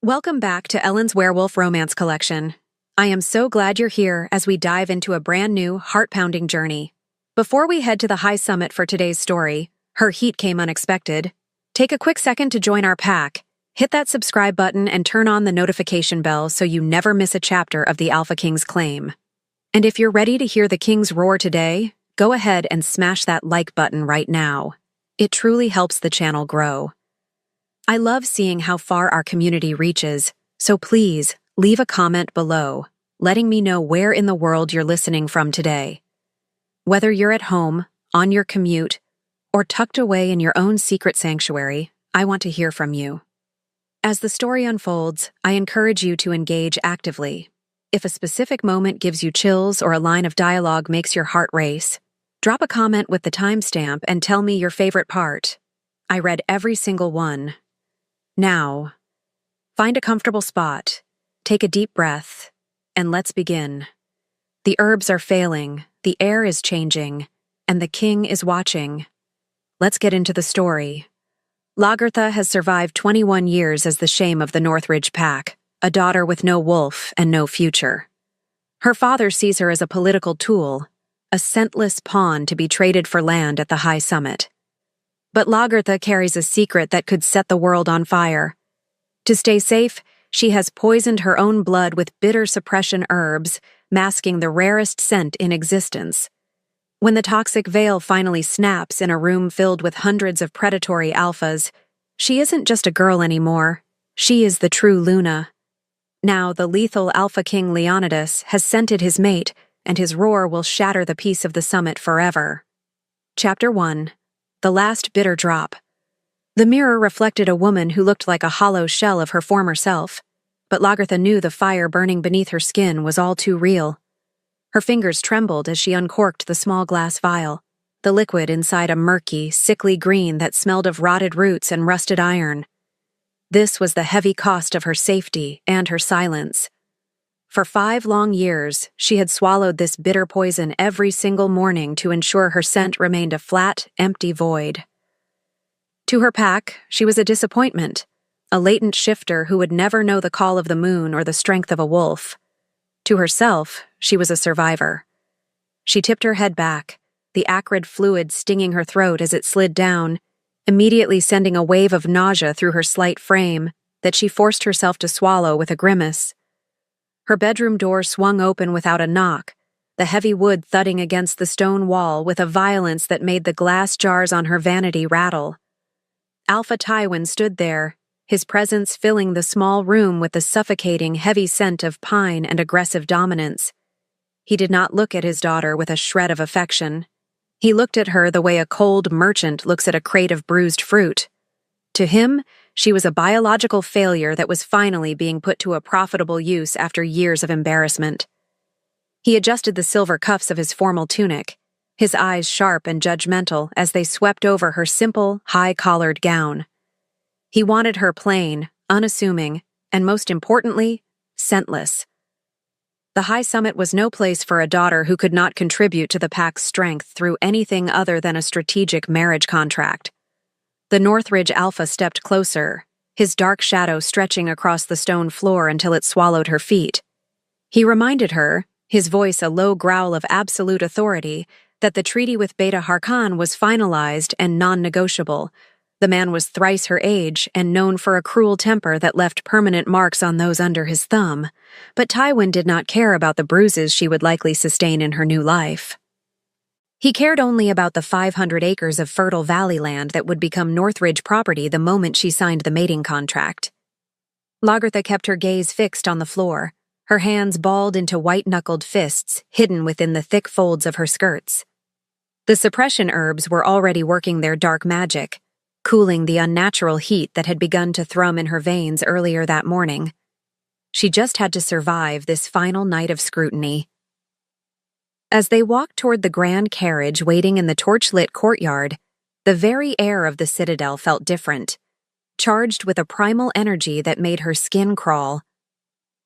Welcome back to Ellen's Werewolf Romance Collection. I am so glad you're here as we dive into a brand new, heart-pounding journey. Before we head to the high summit for today's story, Her Heat Came Unexpected, take a quick second to join our pack, hit that subscribe button and turn on the notification bell so you never miss a chapter of the Alpha King's claim. And if you're ready to hear the King's roar today, go ahead and smash that like button right now. It truly helps the channel grow. I love seeing how far our community reaches, so please leave a comment below, letting me know where in the world you're listening from today. Whether you're at home, on your commute, or tucked away in your own secret sanctuary, I want to hear from you. As the story unfolds, I encourage you to engage actively. If a specific moment gives you chills or a line of dialogue makes your heart race, drop a comment with the timestamp and tell me your favorite part. I read every single one. Now, find a comfortable spot, take a deep breath, and let's begin. The herbs are failing, the air is changing, and the king is watching. Let's get into the story. Lagertha has survived 21 years as the shame of the Northridge Pack, a daughter with no wolf and no future. Her father sees her as a political tool, a scentless pawn to be traded for land at the high summit. But Lagertha carries a secret that could set the world on fire. To stay safe, she has poisoned her own blood with bitter suppression herbs, masking the rarest scent in existence. When the toxic veil finally snaps in a room filled with hundreds of predatory alphas, she isn't just a girl anymore. She is the true Luna. Now the lethal Alpha King Leonidas has scented his mate, and his roar will shatter the peace of the summit forever. Chapter 1. The Last Bitter Drop. The mirror reflected a woman who looked like a hollow shell of her former self, but Lagertha knew the fire burning beneath her skin was all too real. Her fingers trembled as she uncorked the small glass vial, the liquid inside a murky, sickly green that smelled of rotted roots and rusted iron. This was the heavy cost of her safety and her silence. For 5 long years, she had swallowed this bitter poison every single morning to ensure her scent remained a flat, empty void. To her pack, she was a disappointment, a latent shifter who would never know the call of the moon or the strength of a wolf. To herself, she was a survivor. She tipped her head back, the acrid fluid stinging her throat as it slid down, immediately sending a wave of nausea through her slight frame that she forced herself to swallow with a grimace. Her bedroom door swung open without a knock, the heavy wood thudding against the stone wall with a violence that made the glass jars on her vanity rattle. Alpha Tywin stood there, his presence filling the small room with the suffocating, heavy scent of pine and aggressive dominance. He did not look at his daughter with a shred of affection. He looked at her the way a cold merchant looks at a crate of bruised fruit. To him, she was a biological failure that was finally being put to a profitable use after years of embarrassment. He adjusted the silver cuffs of his formal tunic, his eyes sharp and judgmental as they swept over her simple, high-collared gown. He wanted her plain, unassuming, and most importantly, scentless. The high summit was no place for a daughter who could not contribute to the pack's strength through anything other than a strategic marriage contract. The Northridge Alpha stepped closer, his dark shadow stretching across the stone floor until it swallowed her feet. He reminded her, his voice a low growl of absolute authority, that the treaty with Beta Harkon was finalized and non-negotiable. The man was thrice her age and known for a cruel temper that left permanent marks on those under his thumb, but Tywin did not care about the bruises she would likely sustain in her new life. He cared only about the 500 acres of fertile valley land that would become Northridge property the moment she signed the mating contract. Lagertha kept her gaze fixed on the floor, her hands balled into white-knuckled fists hidden within the thick folds of her skirts. The suppression herbs were already working their dark magic, cooling the unnatural heat that had begun to thrum in her veins earlier that morning. She just had to survive this final night of scrutiny. As they walked toward the grand carriage waiting in the torch-lit courtyard, the very air of the citadel felt different, charged with a primal energy that made her skin crawl.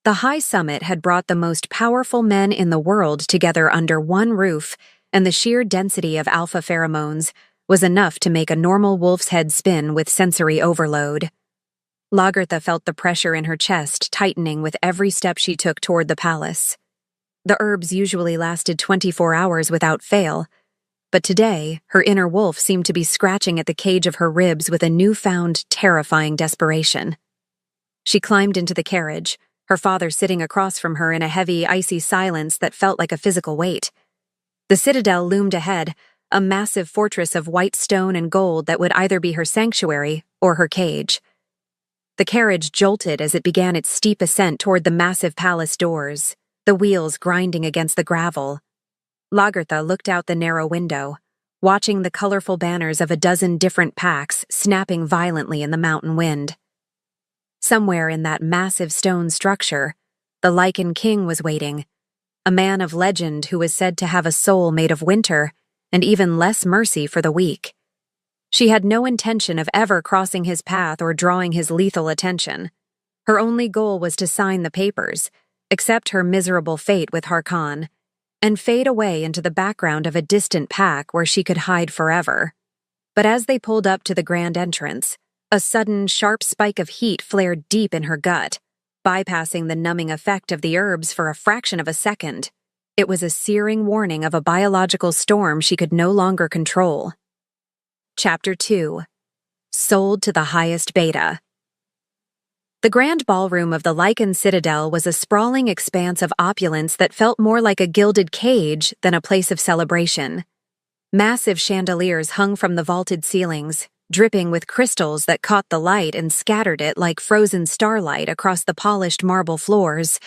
The high summit had brought the most powerful men in the world together under one roof, and the sheer density of alpha pheromones was enough to make a normal wolf's head spin with sensory overload. Lagertha felt the pressure in her chest tightening with every step she took toward the palace. The herbs usually lasted 24 hours without fail, but today her inner wolf seemed to be scratching at the cage of her ribs with a newfound, terrifying desperation. She climbed into the carriage, her father sitting across from her in a heavy, icy silence that felt like a physical weight. The citadel loomed ahead, a massive fortress of white stone and gold that would either be her sanctuary or her cage. The carriage jolted as it began its steep ascent toward the massive palace doors, the wheels grinding against the gravel. Lagertha looked out the narrow window, watching the colorful banners of a dozen different packs snapping violently in the mountain wind. Somewhere in that massive stone structure, the Lycan King was waiting, a man of legend who was said to have a soul made of winter and even less mercy for the weak. She had no intention of ever crossing his path or drawing his lethal attention. Her only goal was to sign the papers, accept her miserable fate with Harkon, and fade away into the background of a distant pack where she could hide forever. But as they pulled up to the grand entrance, a sudden, sharp spike of heat flared deep in her gut, bypassing the numbing effect of the herbs for a fraction of a second. It was a searing warning of a biological storm she could no longer control. Chapter 2. Sold to the highest beta. The grand ballroom of the Lycan Citadel was a sprawling expanse of opulence that felt more like a gilded cage than a place of celebration. Massive chandeliers hung from the vaulted ceilings, dripping with crystals that caught the light and scattered it like frozen starlight across the polished marble floors.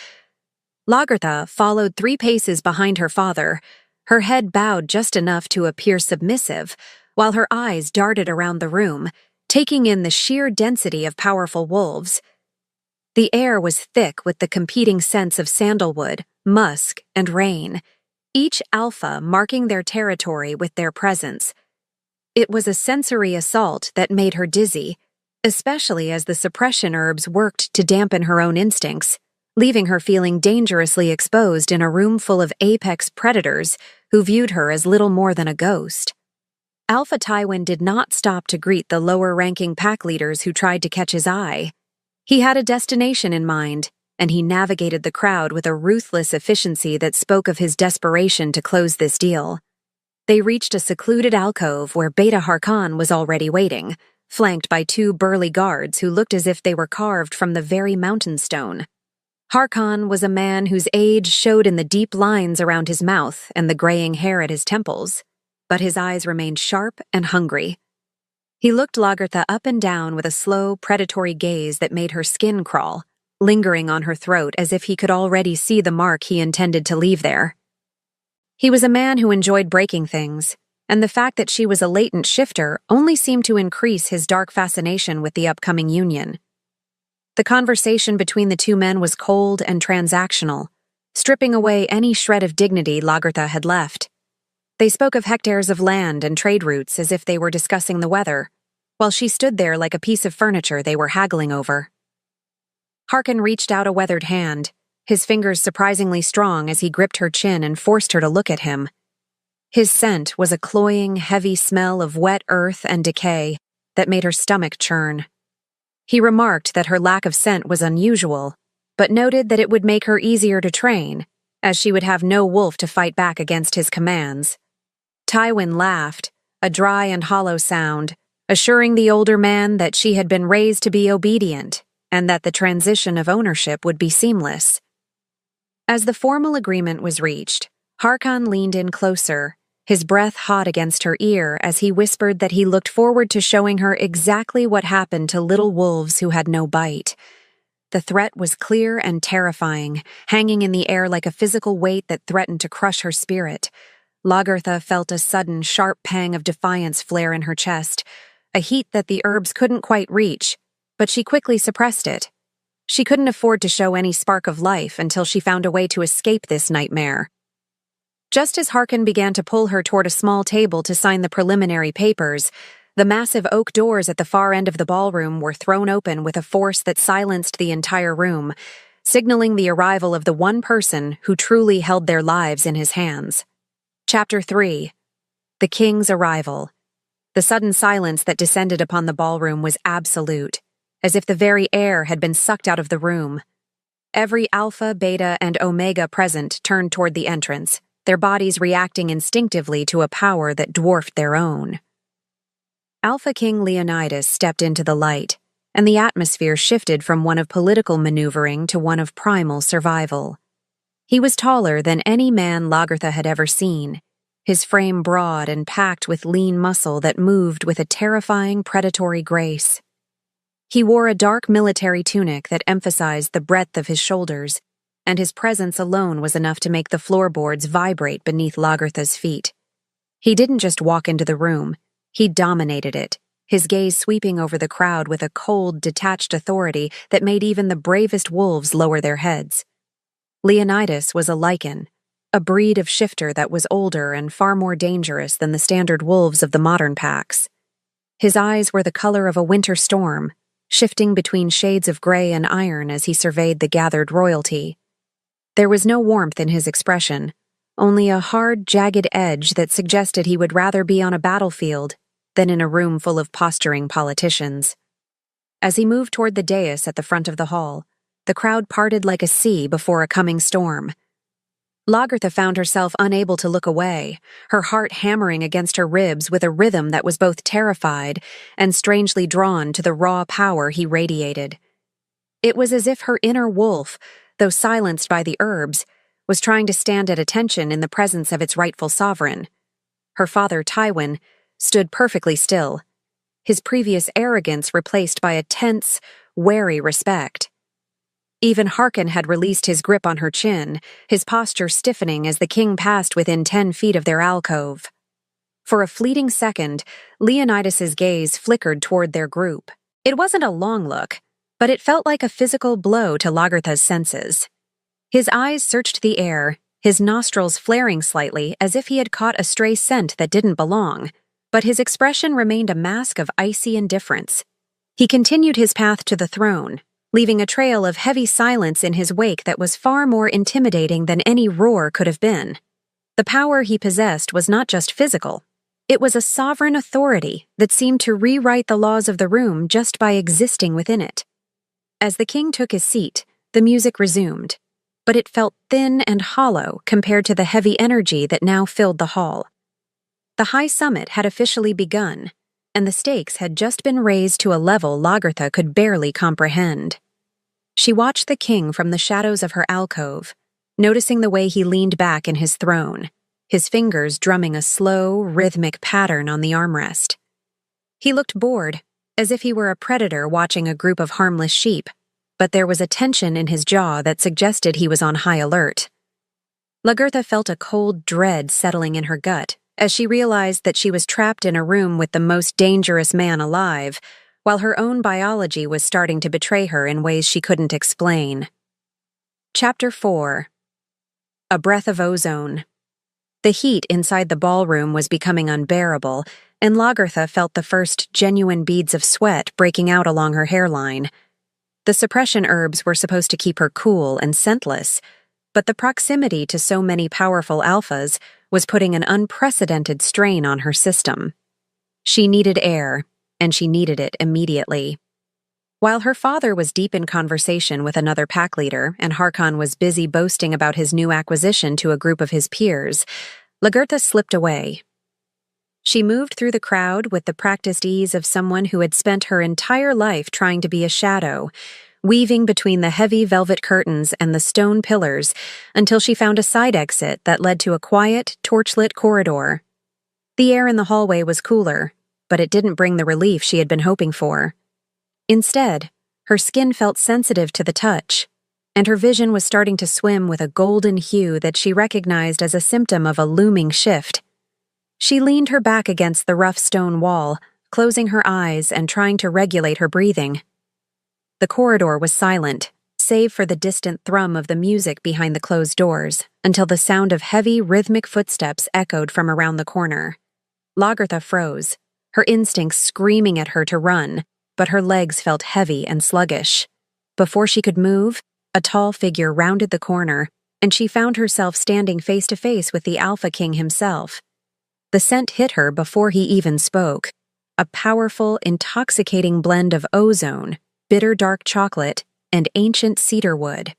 Lagertha followed 3 paces behind her father, her head bowed just enough to appear submissive, while her eyes darted around the room, taking in the sheer density of powerful wolves. The air was thick with the competing scents of sandalwood, musk, and rain, each alpha marking their territory with their presence. It was a sensory assault that made her dizzy, especially as the suppression herbs worked to dampen her own instincts, leaving her feeling dangerously exposed in a room full of apex predators who viewed her as little more than a ghost. Alpha Tywin did not stop to greet the lower-ranking pack leaders who tried to catch his eye. He had a destination in mind, and he navigated the crowd with a ruthless efficiency that spoke of his desperation to close this deal. They reached a secluded alcove where Beta Harkon was already waiting, flanked by 2 burly guards who looked as if they were carved from the very mountain stone. Harkon was a man whose age showed in the deep lines around his mouth and the graying hair at his temples, but his eyes remained sharp and hungry. He looked Lagertha up and down with a slow, predatory gaze that made her skin crawl, lingering on her throat as if he could already see the mark he intended to leave there. He was a man who enjoyed breaking things, and the fact that she was a latent shifter only seemed to increase his dark fascination with the upcoming union. The conversation between the 2 men was cold and transactional, stripping away any shred of dignity Lagertha had left. They spoke of hectares of land and trade routes as if they were discussing the weather, while she stood there like a piece of furniture they were haggling over. Harkon reached out a weathered hand, his fingers surprisingly strong as he gripped her chin and forced her to look at him. His scent was a cloying, heavy smell of wet earth and decay that made her stomach churn. He remarked that her lack of scent was unusual, but noted that it would make her easier to train, as she would have no wolf to fight back against his commands. Tywin laughed, a dry and hollow sound, assuring the older man that she had been raised to be obedient and that the transition of ownership would be seamless. As the formal agreement was reached, Harkon leaned in closer, his breath hot against her ear as he whispered that he looked forward to showing her exactly what happened to little wolves who had no bite. The threat was clear and terrifying, hanging in the air like a physical weight that threatened to crush her spirit. Lagertha felt a sudden, sharp pang of defiance flare in her chest, a heat that the herbs couldn't quite reach, but she quickly suppressed it. She couldn't afford to show any spark of life until she found a way to escape this nightmare. Just as Harkon began to pull her toward a small table to sign the preliminary papers, the massive oak doors at the far end of the ballroom were thrown open with a force that silenced the entire room, signaling the arrival of the one person who truly held their lives in his hands. Chapter 3. The King's Arrival. The sudden silence that descended upon the ballroom was absolute. as if the very air had been sucked out of the room. Every Alpha, Beta, and Omega present turned toward the entrance, their bodies reacting instinctively to a power that dwarfed their own. Alpha King Leonidas stepped into the light, and the atmosphere shifted from one of political maneuvering to one of primal survival. He was taller than any man Lagertha had ever seen, his frame broad and packed with lean muscle that moved with a terrifying predatory grace. He wore a dark military tunic that emphasized the breadth of his shoulders, and his presence alone was enough to make the floorboards vibrate beneath Lagertha's feet. He didn't just walk into the room, he dominated it, his gaze sweeping over the crowd with a cold, detached authority that made even the bravest wolves lower their heads. Leonidas was a Lycan, a breed of shifter that was older and far more dangerous than the standard wolves of the modern packs. His eyes were the color of a winter storm, shifting between shades of gray and iron as he surveyed the gathered royalty. There was no warmth in his expression, only a hard, jagged edge that suggested he would rather be on a battlefield than in a room full of posturing politicians. As he moved toward the dais at the front of the hall, the crowd parted like a sea before a coming storm. Lagertha found herself unable to look away, her heart hammering against her ribs with a rhythm that was both terrified and strangely drawn to the raw power he radiated. It was as if her inner wolf, though silenced by the herbs, was trying to stand at attention in the presence of its rightful sovereign. Her father, Tywin, stood perfectly still, his previous arrogance replaced by a tense, wary respect. Even Harkon had released his grip on her chin, his posture stiffening as the king passed within 10 feet of their alcove. For a fleeting second, Leonidas's gaze flickered toward their group. It wasn't a long look, but it felt like a physical blow to Lagertha's senses. His eyes searched the air, his nostrils flaring slightly as if he had caught a stray scent that didn't belong, but his expression remained a mask of icy indifference. He continued his path to the throne, leaving a trail of heavy silence in his wake that was far more intimidating than any roar could have been. The power he possessed was not just physical. It was a sovereign authority that seemed to rewrite the laws of the room just by existing within it. As the king took his seat, the music resumed, but it felt thin and hollow compared to the heavy energy that now filled the hall. The high summit had officially begun, and the stakes had just been raised to a level Lagertha could barely comprehend. She watched the king from the shadows of her alcove, noticing the way he leaned back in his throne, his fingers drumming a slow, rhythmic pattern on the armrest. He looked bored, as if he were a predator watching a group of harmless sheep, but there was a tension in his jaw that suggested he was on high alert. Lagertha felt a cold dread settling in her gut as she realized that she was trapped in a room with the most dangerous man alive, while her own biology was starting to betray her in ways she couldn't explain. Chapter 4. A Breath of Ozone. The heat inside the ballroom was becoming unbearable, and Lagertha felt the first genuine beads of sweat breaking out along her hairline. The suppression herbs were supposed to keep her cool and scentless, but the proximity to so many powerful alphas was putting an unprecedented strain on her system. She needed air, and she needed it immediately. While her father was deep in conversation with another pack leader and Harkon was busy boasting about his new acquisition to a group of his peers, Lagertha slipped away. She moved through the crowd with the practiced ease of someone who had spent her entire life trying to be a shadow, weaving between the heavy velvet curtains and the stone pillars until she found a side exit that led to a quiet, torchlit corridor. The air in the hallway was cooler, but it didn't bring the relief she had been hoping for. Instead, her skin felt sensitive to the touch, and her vision was starting to swim with a golden hue that she recognized as a symptom of a looming shift. She leaned her back against the rough stone wall, closing her eyes and trying to regulate her breathing. The corridor was silent, save for the distant thrum of the music behind the closed doors, until the sound of heavy, rhythmic footsteps echoed from around the corner. Lagertha froze, her instincts screaming at her to run, but her legs felt heavy and sluggish. Before she could move, a tall figure rounded the corner, and she found herself standing face to face with the Alpha King himself. The scent hit her before he even spoke, a powerful, intoxicating blend of ozone, bitter dark chocolate, and ancient cedar wood.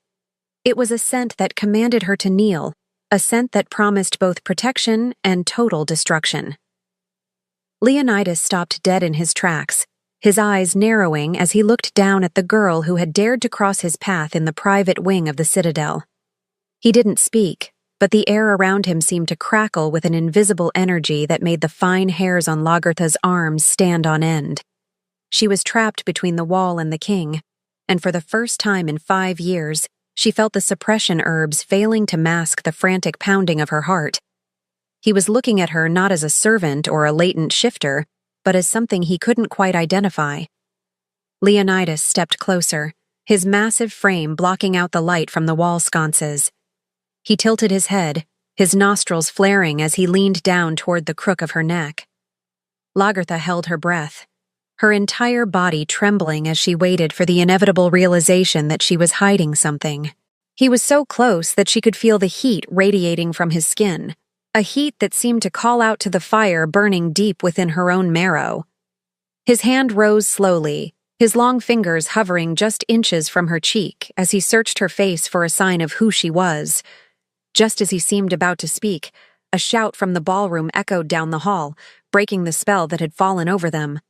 It was a scent that commanded her to kneel, a scent that promised both protection and total destruction. Leonidas stopped dead in his tracks, his eyes narrowing as he looked down at the girl who had dared to cross his path in the private wing of the citadel. He didn't speak, but the air around him seemed to crackle with an invisible energy that made the fine hairs on Lagertha's arms stand on end. She was trapped between the wall and the king, and for the first time in 5 years, she felt the suppression herbs failing to mask the frantic pounding of her heart. He was looking at her not as a servant or a latent shifter, but as something he couldn't quite identify. Leonidas stepped closer, his massive frame blocking out the light from the wall sconces. He tilted his head, his nostrils flaring as he leaned down toward the crook of her neck. Lagertha held her breath, her entire body trembling as she waited for the inevitable realization that she was hiding something. He was so close that she could feel the heat radiating from his skin, a heat that seemed to call out to the fire burning deep within her own marrow. His hand rose slowly, his long fingers hovering just inches from her cheek as he searched her face for a sign of who she was. Just as he seemed about to speak, a shout from the ballroom echoed down the hall, breaking the spell that had fallen over them.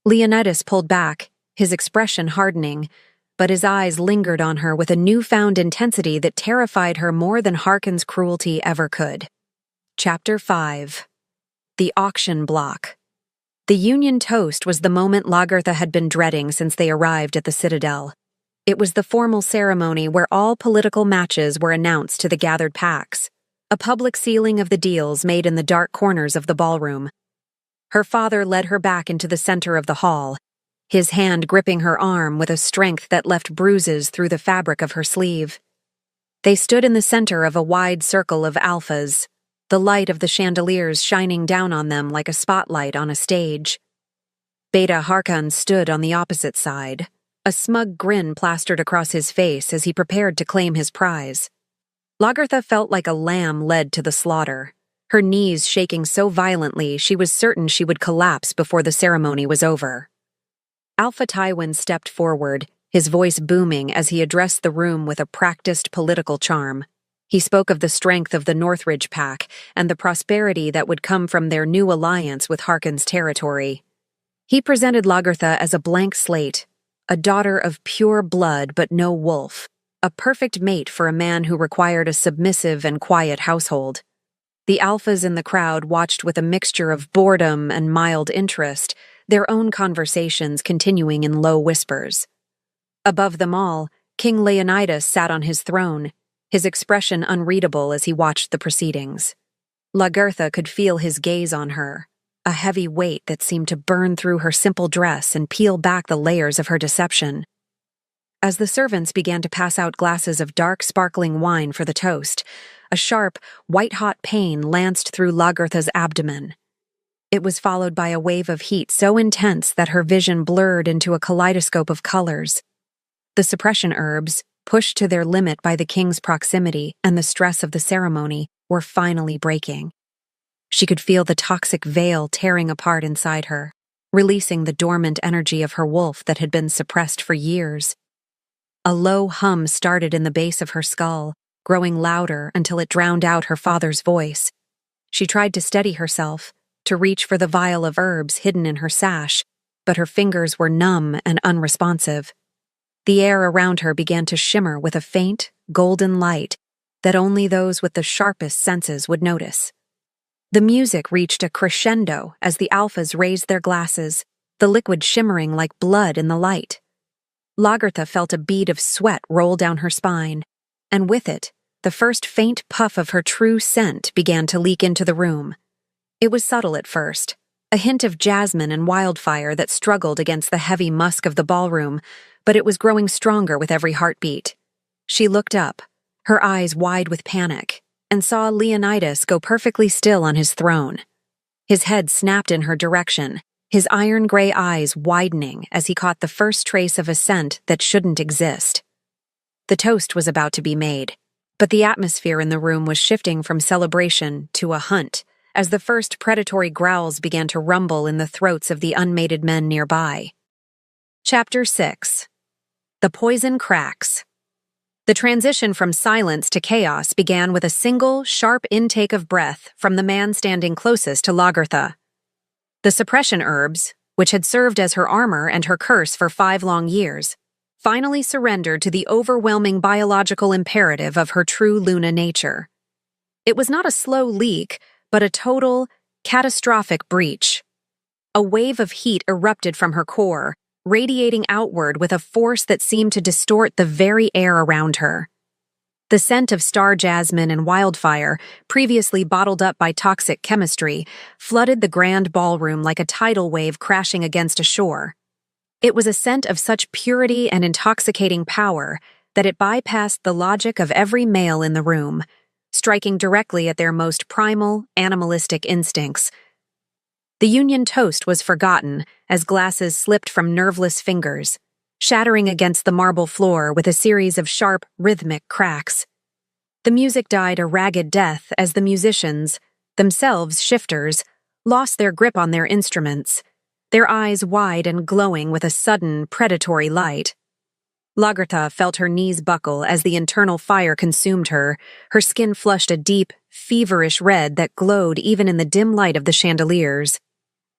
Leonidas pulled back, his expression hardening, but his eyes lingered on her with a newfound intensity that terrified her more than Harkon's cruelty ever could. Chapter 5. The Auction Block. The Union Toast was the moment Lagertha had been dreading since they arrived at the Citadel. It was the formal ceremony where all political matches were announced to the gathered packs, a public sealing of the deals made in the dark corners of the ballroom. Her father led her back into the center of the hall, his hand gripping her arm with a strength that left bruises through the fabric of her sleeve. They stood in the center of a wide circle of alphas, the light of the chandeliers shining down on them like a spotlight on a stage. Beta Harkon stood on the opposite side, a smug grin plastered across his face as he prepared to claim his prize. Lagertha felt like a lamb led to the slaughter, her knees shaking so violently she was certain she would collapse before the ceremony was over. Alpha Tywin stepped forward, his voice booming as he addressed the room with a practiced political charm. He spoke of the strength of the Northridge Pack and the prosperity that would come from their new alliance with Harkon's territory. He presented Lagertha as a blank slate, a daughter of pure blood but no wolf, a perfect mate for a man who required a submissive and quiet household. The alphas in the crowd watched with a mixture of boredom and mild interest, their own conversations continuing in low whispers. Above them all, King Leonidas sat on his throne, his expression unreadable as he watched the proceedings. Lagertha could feel his gaze on her, a heavy weight that seemed to burn through her simple dress and peel back the layers of her deception. As the servants began to pass out glasses of dark, sparkling wine for the toast, a sharp, white-hot pain lanced through Lagertha's abdomen. It was followed by a wave of heat so intense that her vision blurred into a kaleidoscope of colors. The suppression herbs, pushed to their limit by the king's proximity and the stress of the ceremony, were finally breaking. She could feel the toxic veil tearing apart inside her, releasing the dormant energy of her wolf that had been suppressed for years. A low hum started in the base of her skull, growing louder until it drowned out her father's voice. She tried to steady herself, to reach for the vial of herbs hidden in her sash, but her fingers were numb and unresponsive. The air around her began to shimmer with a faint, golden light that only those with the sharpest senses would notice. The music reached a crescendo as the alphas raised their glasses, the liquid shimmering like blood in the light. Lagertha felt a bead of sweat roll down her spine, and with it, the first faint puff of her true scent began to leak into the room. It was subtle at first, a hint of jasmine and wildfire that struggled against the heavy musk of the ballroom, but it was growing stronger with every heartbeat. She looked up, her eyes wide with panic, and saw Leonidas go perfectly still on his throne. His head snapped in her direction, his iron-gray eyes widening as he caught the first trace of a scent that shouldn't exist. The toast was about to be made, but the atmosphere in the room was shifting from celebration to a hunt, as the first predatory growls began to rumble in the throats of the unmated men nearby. Chapter 6. The poison cracks. The transition from silence to chaos began with a single, sharp intake of breath from the man standing closest to Lagertha. The suppression herbs, which had served as her armor and her curse for 5 long years, finally surrendered to the overwhelming biological imperative of her true Luna nature. It was not a slow leak, but a total, catastrophic breach. A wave of heat erupted from her core, radiating outward with a force that seemed to distort the very air around her. The scent of star jasmine and wildfire, previously bottled up by toxic chemistry, flooded the grand ballroom like a tidal wave crashing against a shore. It was a scent of such purity and intoxicating power that it bypassed the logic of every male in the room, striking directly at their most primal, animalistic instincts. The Union toast was forgotten as glasses slipped from nerveless fingers, shattering against the marble floor with a series of sharp, rhythmic cracks. The music died a ragged death as the musicians, themselves shifters, lost their grip on their instruments, their eyes wide and glowing with a sudden, predatory light. Lagertha felt her knees buckle as the internal fire consumed her, her skin flushed a deep, feverish red that glowed even in the dim light of the chandeliers.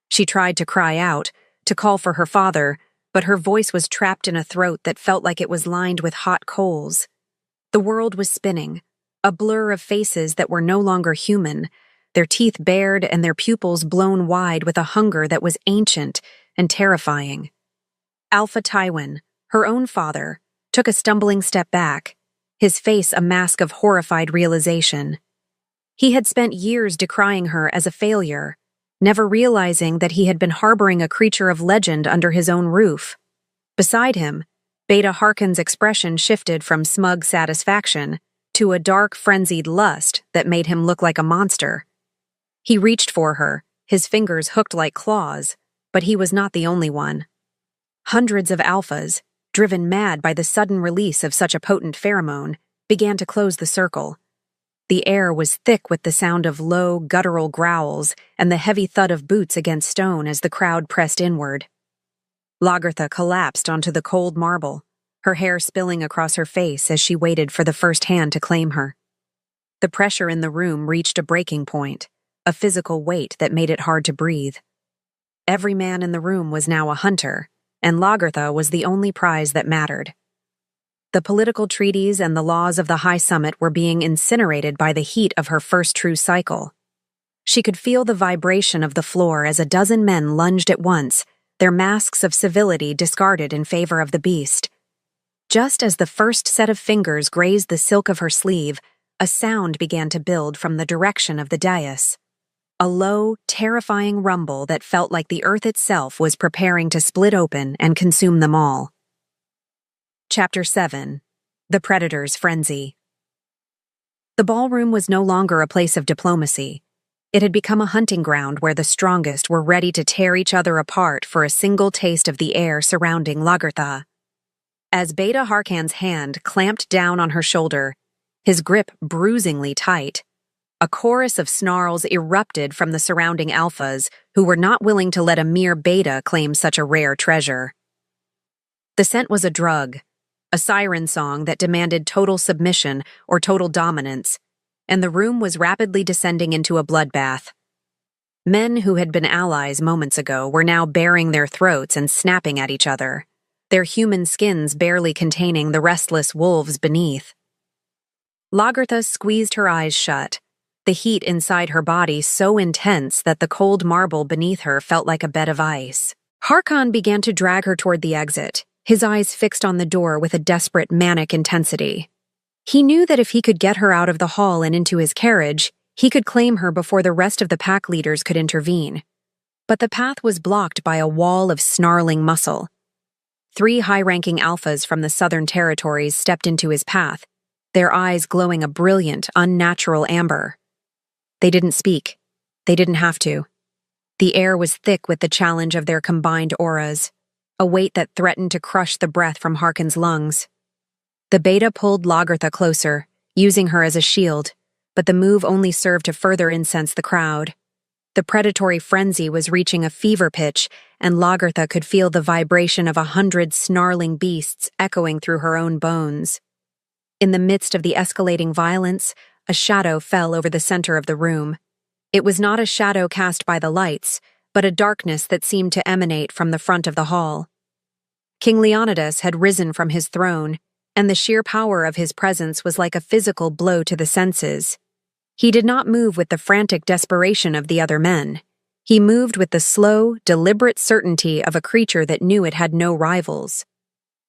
She tried to cry out, to call for her father, but her voice was trapped in a throat that felt like it was lined with hot coals. The world was spinning, a blur of faces that were no longer human, their teeth bared and their pupils blown wide with a hunger that was ancient and terrifying. Alpha Tywin, her own father, took a stumbling step back, his face a mask of horrified realization. He had spent years decrying her as a failure, never realizing that he had been harboring a creature of legend under his own roof. Beside him, Beta Harkon's expression shifted from smug satisfaction to a dark, frenzied lust that made him look like a monster. He reached for her, his fingers hooked like claws, but he was not the only one. Hundreds of alphas, driven mad by the sudden release of such a potent pheromone, began to close the circle. The air was thick with the sound of low, guttural growls and the heavy thud of boots against stone as the crowd pressed inward. Lagertha collapsed onto the cold marble, her hair spilling across her face as she waited for the first hand to claim her. The pressure in the room reached a breaking point, a physical weight that made it hard to breathe. Every man in the room was now a hunter, and Lagertha was the only prize that mattered. The political treaties and the laws of the High Summit were being incinerated by the heat of her first true cycle. She could feel the vibration of the floor as a dozen men lunged at once, their masks of civility discarded in favor of the beast. Just as the first set of fingers grazed the silk of her sleeve, a sound began to build from the direction of the dais. A low, terrifying rumble that felt like the earth itself was preparing to split open and consume them all. Chapter 7. The Predator's Frenzy. The ballroom was no longer a place of diplomacy. It had become a hunting ground where the strongest were ready to tear each other apart for a single taste of the air surrounding Lagertha. As Beta Harkon's hand clamped down on her shoulder, his grip bruisingly tight, a chorus of snarls erupted from the surrounding alphas who were not willing to let a mere beta claim such a rare treasure. The scent was a drug, a siren song that demanded total submission or total dominance, and the room was rapidly descending into a bloodbath. Men who had been allies moments ago were now baring their throats and snapping at each other, their human skins barely containing the restless wolves beneath. Lagertha squeezed her eyes shut, the heat inside her body so intense that the cold marble beneath her felt like a bed of ice. Harkon began to drag her toward the exit, his eyes fixed on the door with a desperate, manic intensity. He knew that if he could get her out of the hall and into his carriage, he could claim her before the rest of the pack leaders could intervene. But the path was blocked by a wall of snarling muscle. 3 high-ranking alphas from the southern territories stepped into his path, their eyes glowing a brilliant, unnatural amber. They didn't speak. They didn't have to. The air was thick with the challenge of their combined auras, a weight that threatened to crush the breath from Harkon's lungs. The beta pulled Lagertha closer, using her as a shield, but the move only served to further incense the crowd. The predatory frenzy was reaching a fever pitch, and Lagertha could feel the vibration of 100 snarling beasts echoing through her own bones. In the midst of the escalating violence, a shadow fell over the center of the room. It was not a shadow cast by the lights, but a darkness that seemed to emanate from the front of the hall. King Leonidas had risen from his throne, and the sheer power of his presence was like a physical blow to the senses. He did not move with the frantic desperation of the other men. He moved with the slow, deliberate certainty of a creature that knew it had no rivals.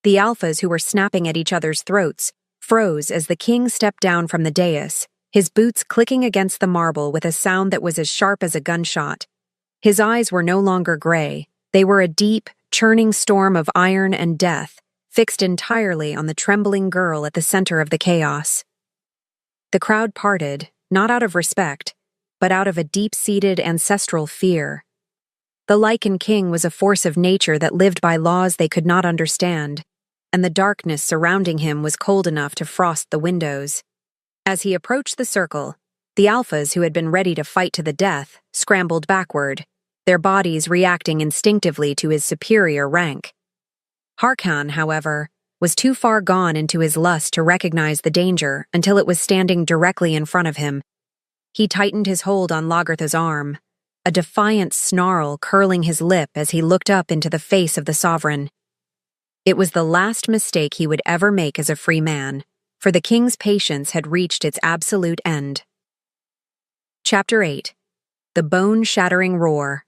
The alphas who were snapping at each other's throats froze as the king stepped down from the dais, his boots clicking against the marble with a sound that was as sharp as a gunshot. His eyes were no longer gray. They were a deep, churning storm of iron and death, fixed entirely on the trembling girl at the center of the chaos. The crowd parted, not out of respect, but out of a deep-seated ancestral fear. The Lycan King was a force of nature that lived by laws they could not understand, and the darkness surrounding him was cold enough to frost the windows. As he approached the circle, the alphas who had been ready to fight to the death scrambled backward, their bodies reacting instinctively to his superior rank. Harkan, however, was too far gone into his lust to recognize the danger until it was standing directly in front of him. He tightened his hold on Lagertha's arm, a defiant snarl curling his lip as he looked up into the face of the sovereign. It was the last mistake he would ever make as a free man, for the king's patience had reached its absolute end. Chapter 8. The Bone-Shattering Roar.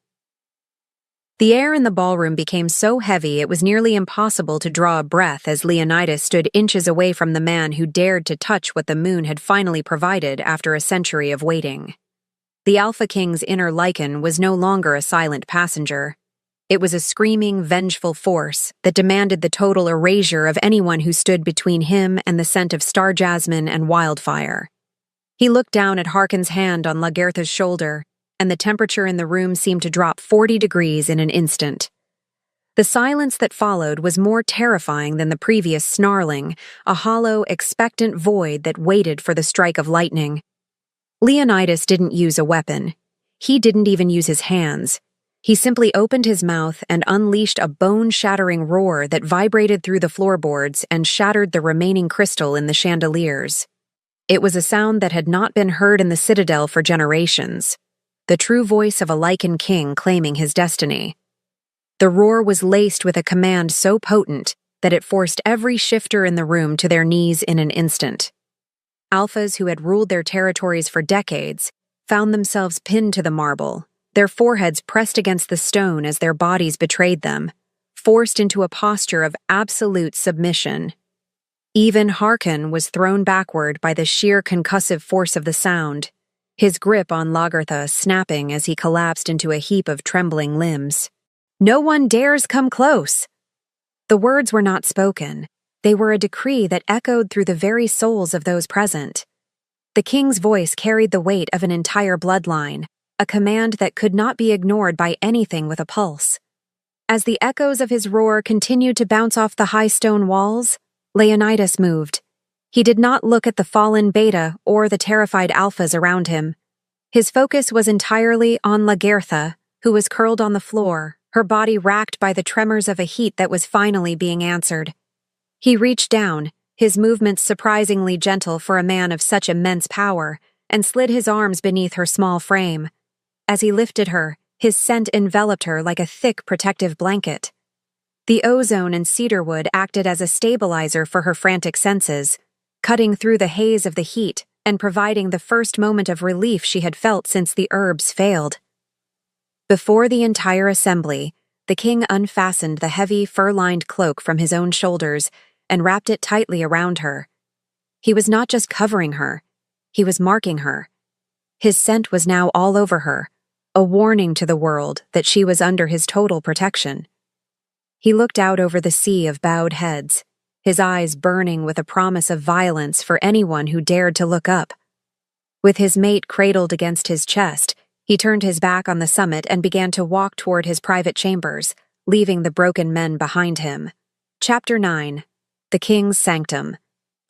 The air in the ballroom became so heavy it was nearly impossible to draw a breath as Leonidas stood inches away from the man who dared to touch what the moon had finally provided after a century of waiting. The Alpha King's inner Lycan was no longer a silent passenger. It was a screaming, vengeful force that demanded the total erasure of anyone who stood between him and the scent of star jasmine and wildfire. He looked down at Harkon's hand on Lagertha's shoulder, and the temperature in the room seemed to drop 40 degrees in an instant. The silence that followed was more terrifying than the previous snarling, a hollow, expectant void that waited for the strike of lightning. Leonidas didn't use a weapon. He didn't even use his hands. He simply opened his mouth and unleashed a bone-shattering roar that vibrated through the floorboards and shattered the remaining crystal in the chandeliers. It was a sound that had not been heard in the citadel for generations. The true voice of a Lycan king claiming his destiny. The roar was laced with a command so potent that it forced every shifter in the room to their knees in an instant. Alphas who had ruled their territories for decades found themselves pinned to the marble, their foreheads pressed against the stone as their bodies betrayed them, forced into a posture of absolute submission. Even Harkon was thrown backward by the sheer concussive force of the sound, his grip on Lagertha snapping as he collapsed into a heap of trembling limbs. "No one dares come close!" The words were not spoken. They were a decree that echoed through the very souls of those present. The king's voice carried the weight of an entire bloodline, a command that could not be ignored by anything with a pulse. As the echoes of his roar continued to bounce off the high stone walls, Leonidas moved. He did not look at the fallen beta or the terrified alphas around him. His focus was entirely on Lagertha, who was curled on the floor, her body racked by the tremors of a heat that was finally being answered. He reached down, his movements surprisingly gentle for a man of such immense power, and slid his arms beneath her small frame. As he lifted her, his scent enveloped her like a thick protective blanket. The ozone and cedarwood acted as a stabilizer for her frantic senses, cutting through the haze of the heat and providing the first moment of relief she had felt since the herbs failed. Before the entire assembly, the king unfastened the heavy, fur-lined cloak from his own shoulders and wrapped it tightly around her. He was not just covering her, he was marking her. His scent was now all over her, a warning to the world that she was under his total protection. He looked out over the sea of bowed heads, his eyes burning with a promise of violence for anyone who dared to look up. With his mate cradled against his chest, he turned his back on the summit and began to walk toward his private chambers, leaving the broken men behind him. Chapter 9. The King's Sanctum.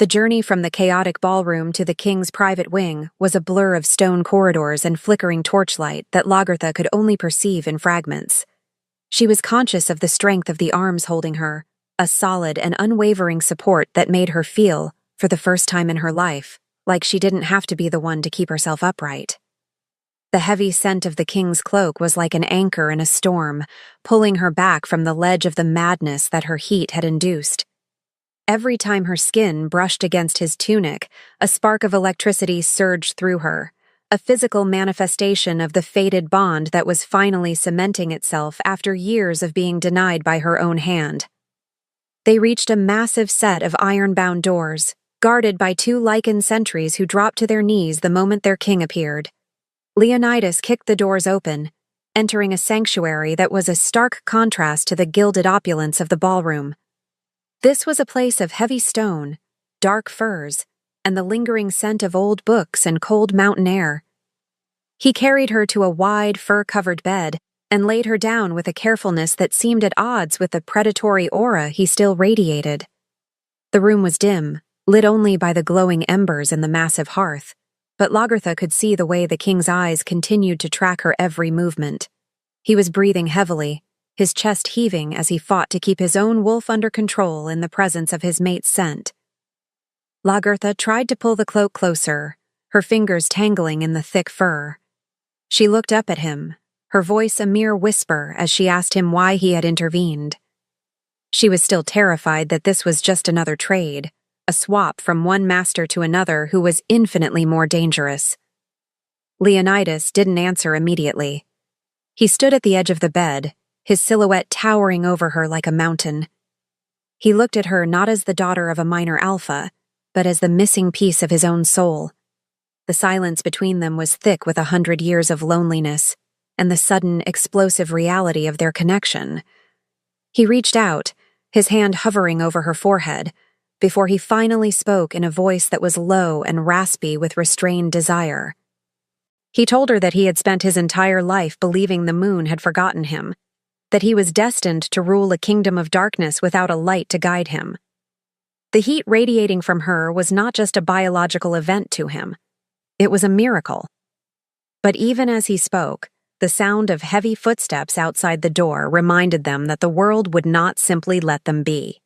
The journey from the chaotic ballroom to the king's private wing was a blur of stone corridors and flickering torchlight that Lagertha could only perceive in fragments. She was conscious of the strength of the arms holding her, a solid and unwavering support that made her feel, for the first time in her life, like she didn't have to be the one to keep herself upright. The heavy scent of the king's cloak was like an anchor in a storm, pulling her back from the ledge of the madness that her heat had induced. Every time her skin brushed against his tunic, a spark of electricity surged through her, a physical manifestation of the fated bond that was finally cementing itself after years of being denied by her own hand. They reached a massive set of iron-bound doors, guarded by two Lycan sentries who dropped to their knees the moment their king appeared. Leonidas kicked the doors open, entering a sanctuary that was a stark contrast to the gilded opulence of the ballroom. This was a place of heavy stone, dark furs, and the lingering scent of old books and cold mountain air. He carried her to a wide, fur-covered bed and laid her down with a carefulness that seemed at odds with the predatory aura he still radiated. The room was dim, lit only by the glowing embers in the massive hearth, but Lagertha could see the way the king's eyes continued to track her every movement. He was breathing heavily, his chest heaving as he fought to keep his own wolf under control in the presence of his mate's scent. Lagertha tried to pull the cloak closer, her fingers tangling in the thick fur. She looked up at him, her voice a mere whisper as she asked him why he had intervened. She was still terrified that this was just another trade, a swap from one master to another who was infinitely more dangerous. Leonidas didn't answer immediately. He stood at the edge of the bed, his silhouette towering over her like a mountain. He looked at her not as the daughter of a minor alpha, but as the missing piece of his own soul. The silence between them was thick with 100 years of loneliness, and the sudden, explosive reality of their connection. He reached out, his hand hovering over her forehead, before he finally spoke in a voice that was low and raspy with restrained desire. He told her that he had spent his entire life believing the moon had forgotten him, that he was destined to rule a kingdom of darkness without a light to guide him. The heat radiating from her was not just a biological event to him. It was a miracle. But even as he spoke, the sound of heavy footsteps outside the door reminded them that the world would not simply let them be.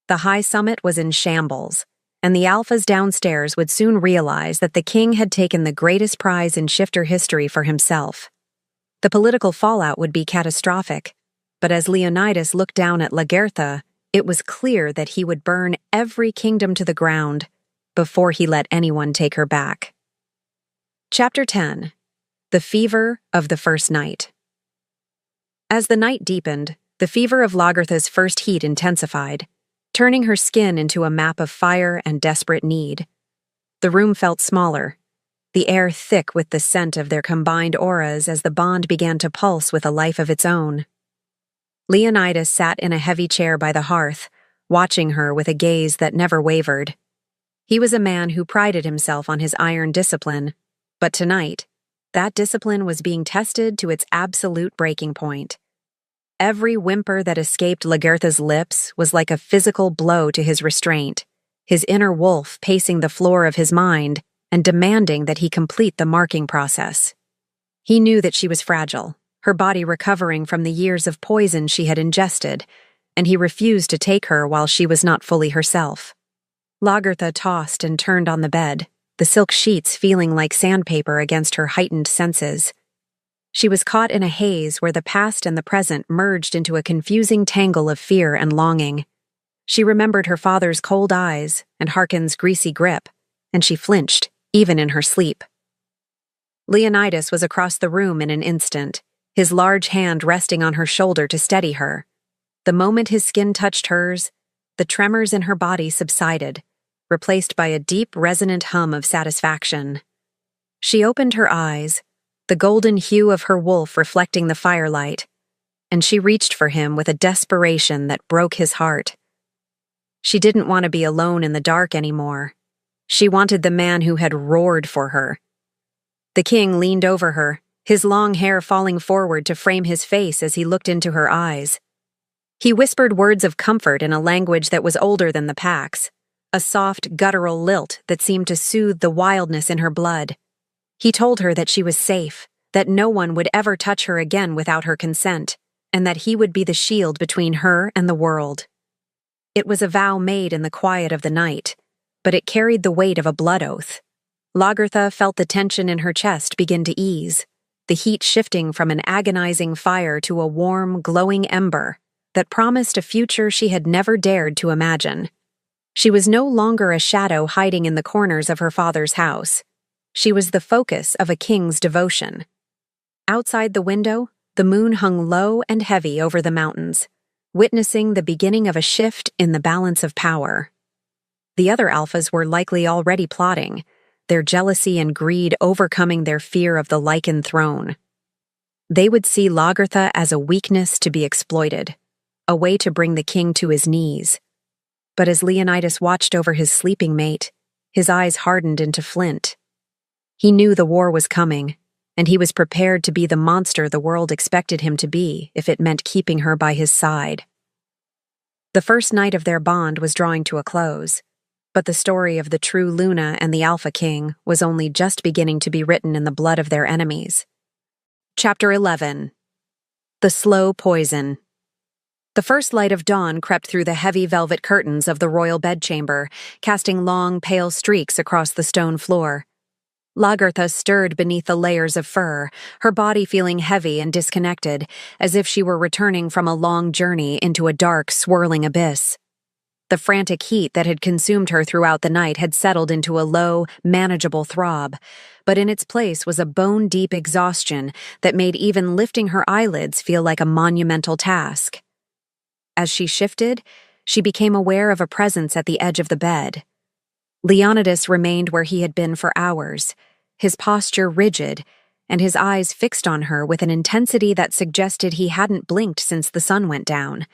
The high summit was in shambles, and the alphas downstairs would soon realize that the king had taken the greatest prize in shifter history for himself. The political fallout would be catastrophic, but as Leonidas looked down at Lagertha, it was clear that he would burn every kingdom to the ground before he let anyone take her back. Chapter 10. The Fever of the First Night. As the night deepened, the fever of Lagertha's first heat intensified, turning her skin into a map of fire and desperate need. The room felt smaller, the air thick with the scent of their combined auras as the bond began to pulse with a life of its own. Leonidas sat in a heavy chair by the hearth, watching her with a gaze that never wavered. He was a man who prided himself on his iron discipline, but tonight, that discipline was being tested to its absolute breaking point. Every whimper that escaped Lagertha's lips was like a physical blow to his restraint, his inner wolf pacing the floor of his mind and demanding that he complete the marking process. He knew that she was fragile, her body recovering from the years of poison she had ingested, and he refused to take her while she was not fully herself. Lagertha tossed and turned on the bed, the silk sheets feeling like sandpaper against her heightened senses. She was caught in a haze where the past and the present merged into a confusing tangle of fear and longing. She remembered her father's cold eyes and Harkin's greasy grip, and she flinched, even in her sleep. Leonidas was across the room in an instant, his large hand resting on her shoulder to steady her. The moment his skin touched hers, the tremors in her body subsided, replaced by a deep, resonant hum of satisfaction. She opened her eyes, the golden hue of her wolf reflecting the firelight, and she reached for him with a desperation that broke his heart. She didn't want to be alone in the dark anymore. She wanted the man who had roared for her. The king leaned over her, his long hair falling forward to frame his face as he looked into her eyes. He whispered words of comfort in a language that was older than the Pax, a soft, guttural lilt that seemed to soothe the wildness in her blood. He told her that she was safe, that no one would ever touch her again without her consent, and that he would be the shield between her and the world. It was a vow made in the quiet of the night, but it carried the weight of a blood oath. Lagertha felt the tension in her chest begin to ease, the heat shifting from an agonizing fire to a warm, glowing ember that promised a future she had never dared to imagine. She was no longer a shadow hiding in the corners of her father's house. She was the focus of a king's devotion. Outside the window, the moon hung low and heavy over the mountains, witnessing the beginning of a shift in the balance of power. The other alphas were likely already plotting, their jealousy and greed overcoming their fear of the Lycan throne. They would see Lagertha as a weakness to be exploited, a way to bring the king to his knees. But as Leonidas watched over his sleeping mate, his eyes hardened into flint. He knew the war was coming, and he was prepared to be the monster the world expected him to be if it meant keeping her by his side. The first night of their bond was drawing to a close, but the story of the true Luna and the Alpha King was only just beginning to be written in the blood of their enemies. Chapter 11. The Slow Poison. The first light of dawn crept through the heavy velvet curtains of the royal bedchamber, casting long, pale streaks across the stone floor. Lagertha stirred beneath the layers of fur, her body feeling heavy and disconnected, as if she were returning from a long journey into a dark, swirling abyss. The frantic heat that had consumed her throughout the night had settled into a low, manageable throb, but in its place was a bone-deep exhaustion that made even lifting her eyelids feel like a monumental task. As she shifted, she became aware of a presence at the edge of the bed. Leonidas remained where he had been for hours, his posture rigid, and his eyes fixed on her with an intensity that suggested he hadn't blinked since the sun went down.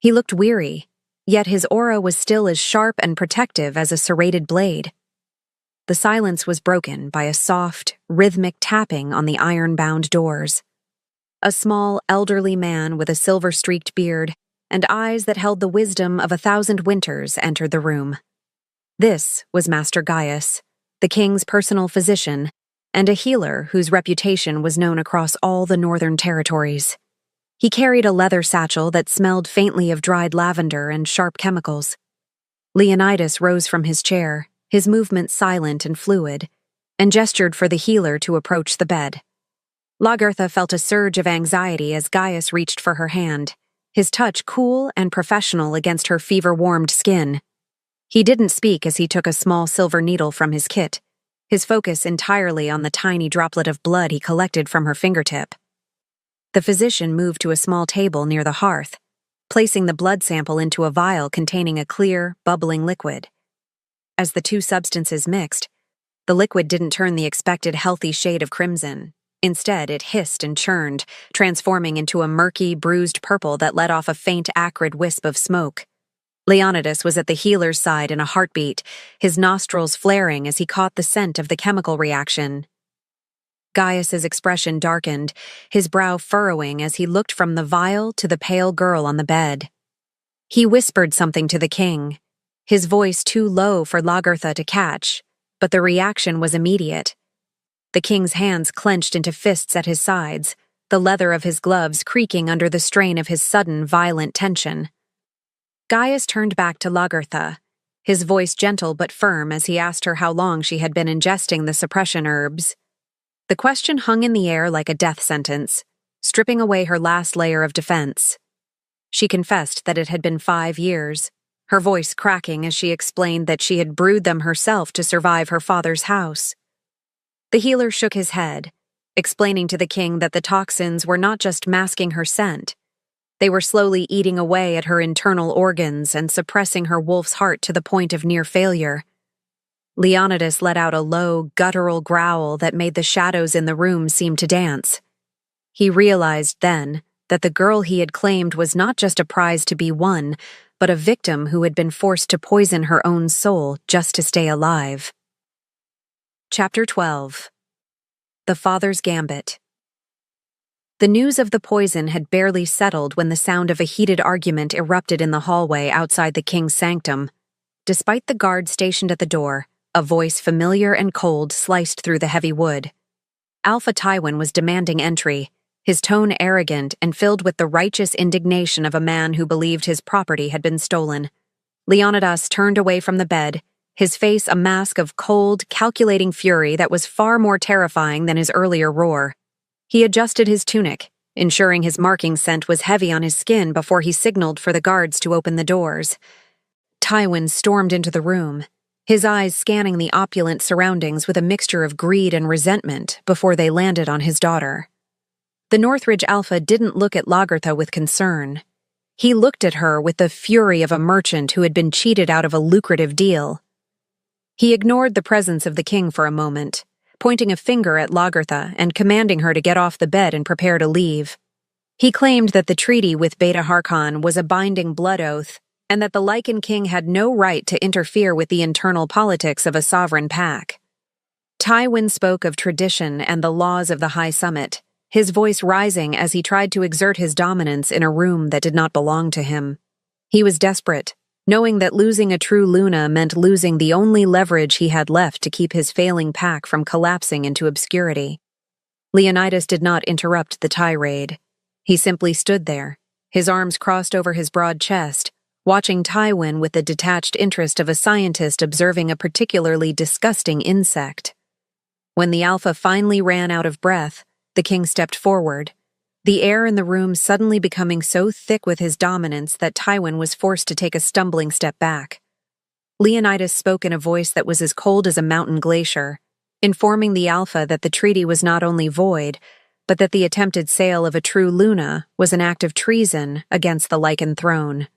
He looked weary, yet his aura was still as sharp and protective as a serrated blade. The silence was broken by a soft, rhythmic tapping on the iron-bound doors. A small, elderly man with a silver-streaked beard and eyes that held the wisdom of 1,000 winters entered the room. This was Master Gaius, the king's personal physician, and a healer whose reputation was known across all the northern territories. He carried a leather satchel that smelled faintly of dried lavender and sharp chemicals. Leonidas rose from his chair, his movements silent and fluid, and gestured for the healer to approach the bed. Lagertha felt a surge of anxiety as Gaius reached for her hand, his touch cool and professional against her fever-warmed skin. He didn't speak as he took a small silver needle from his kit, his focus entirely on the tiny droplet of blood he collected from her fingertip. The physician moved to a small table near the hearth, placing the blood sample into a vial containing a clear, bubbling liquid. As the two substances mixed, the liquid didn't turn the expected healthy shade of crimson. Instead, it hissed and churned, transforming into a murky, bruised purple that let off a faint, acrid wisp of smoke. Leonidas was at the healer's side in a heartbeat, his nostrils flaring as he caught the scent of the chemical reaction. Gaius's expression darkened, his brow furrowing as he looked from the vial to the pale girl on the bed. He whispered something to the king, his voice too low for Lagertha to catch, but the reaction was immediate. The king's hands clenched into fists at his sides, the leather of his gloves creaking under the strain of his sudden, violent tension. Gaius turned back to Lagertha, his voice gentle but firm as he asked her how long she had been ingesting the suppression herbs. The question hung in the air like a death sentence, stripping away her last layer of defense. She confessed that it had been 5 years, her voice cracking as she explained that she had brewed them herself to survive her father's house. The healer shook his head, explaining to the king that the toxins were not just masking her scent. They were slowly eating away at her internal organs and suppressing her wolf's heart to the point of near failure. Leonidas let out a low, guttural growl that made the shadows in the room seem to dance. He realized then that the girl he had claimed was not just a prize to be won, but a victim who had been forced to poison her own soul just to stay alive. Chapter 12. The Father's Gambit. The news of the poison had barely settled when the sound of a heated argument erupted in the hallway outside the king's sanctum. despite the guard stationed at the door, a voice familiar and cold sliced through the heavy wood. Alpha Tywin was demanding entry, his tone arrogant and filled with the righteous indignation of a man who believed his property had been stolen. Leonidas turned away from the bed, his face a mask of cold, calculating fury that was far more terrifying than his earlier roar. He adjusted his tunic, ensuring his marking scent was heavy on his skin before he signaled for the guards to open the doors. Tywin stormed into the room, his eyes scanning the opulent surroundings with a mixture of greed and resentment before they landed on his daughter. The Northridge Alpha didn't look at Lagertha with concern. He looked at her with the fury of a merchant who had been cheated out of a lucrative deal. He ignored the presence of the king for a moment, pointing a finger at Lagertha and commanding her to get off the bed and prepare to leave. He claimed that the treaty with Beta Harkon was a binding blood oath, and that the Lycan King had no right to interfere with the internal politics of a sovereign pack. Tywin spoke of tradition and the laws of the High Summit, his voice rising as he tried to exert his dominance in a room that did not belong to him. He was desperate, knowing that losing a true Luna meant losing the only leverage he had left to keep his failing pack from collapsing into obscurity. Leonidas did not interrupt the tirade. He simply stood there, his arms crossed over his broad chest, watching Tywin with the detached interest of a scientist observing a particularly disgusting insect. When the Alpha finally ran out of breath, the king stepped forward, the air in the room suddenly becoming so thick with his dominance that Tywin was forced to take a stumbling step back. Leonidas spoke in a voice that was as cold as a mountain glacier, informing the Alpha that the treaty was not only void, but that the attempted sale of a true Luna was an act of treason against the Lycan throne.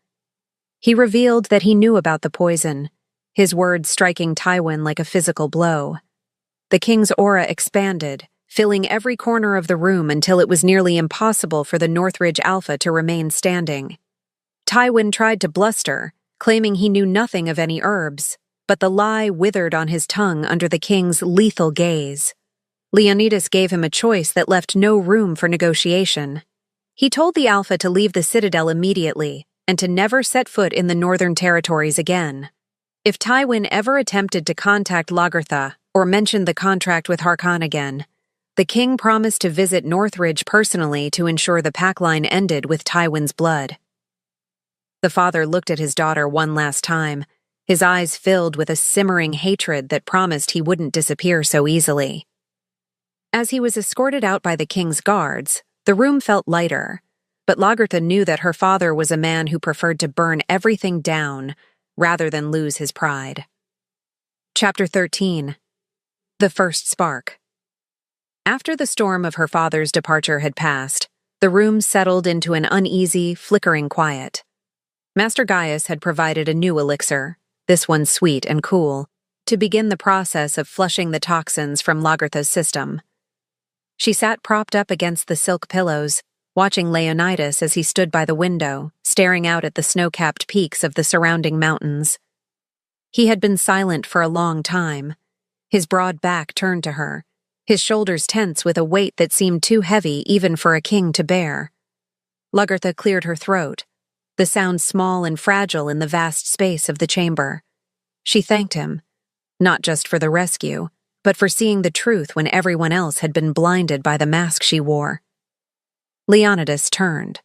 He revealed that he knew about the poison, his words striking Tywin like a physical blow. The king's aura expanded, filling every corner of the room until it was nearly impossible for the Northridge Alpha to remain standing. Tywin tried to bluster, claiming he knew nothing of any herbs, but the lie withered on his tongue under the king's lethal gaze. Leonidas gave him a choice that left no room for negotiation. He told the Alpha to leave the Citadel immediately, and to never set foot in the Northern Territories again. If Tywin ever attempted to contact Lagertha or mentioned the contract with Harkon again, the king promised to visit Northridge personally to ensure the pack line ended with Tywin's blood. The father looked at his daughter one last time, his eyes filled with a simmering hatred that promised he wouldn't disappear so easily. As he was escorted out by the king's guards, the room felt lighter, but Lagertha knew that her father was a man who preferred to burn everything down rather than lose his pride. Chapter 13. The First Spark. After the storm of her father's departure had passed, the room settled into an uneasy, flickering quiet. Master Gaius had provided a new elixir, this one sweet and cool, to begin the process of flushing the toxins from Lagertha's system. She sat propped up against the silk pillows, watching Leonidas as he stood by the window, staring out at the snow-capped peaks of the surrounding mountains. He had been silent for a long time, his broad back turned to her, his shoulders tense with a weight that seemed too heavy even for a king to bear. Lagertha cleared her throat, the sound small and fragile in the vast space of the chamber. She thanked him, not just for the rescue, but for seeing the truth when everyone else had been blinded by the mask she wore. Leonidas turned,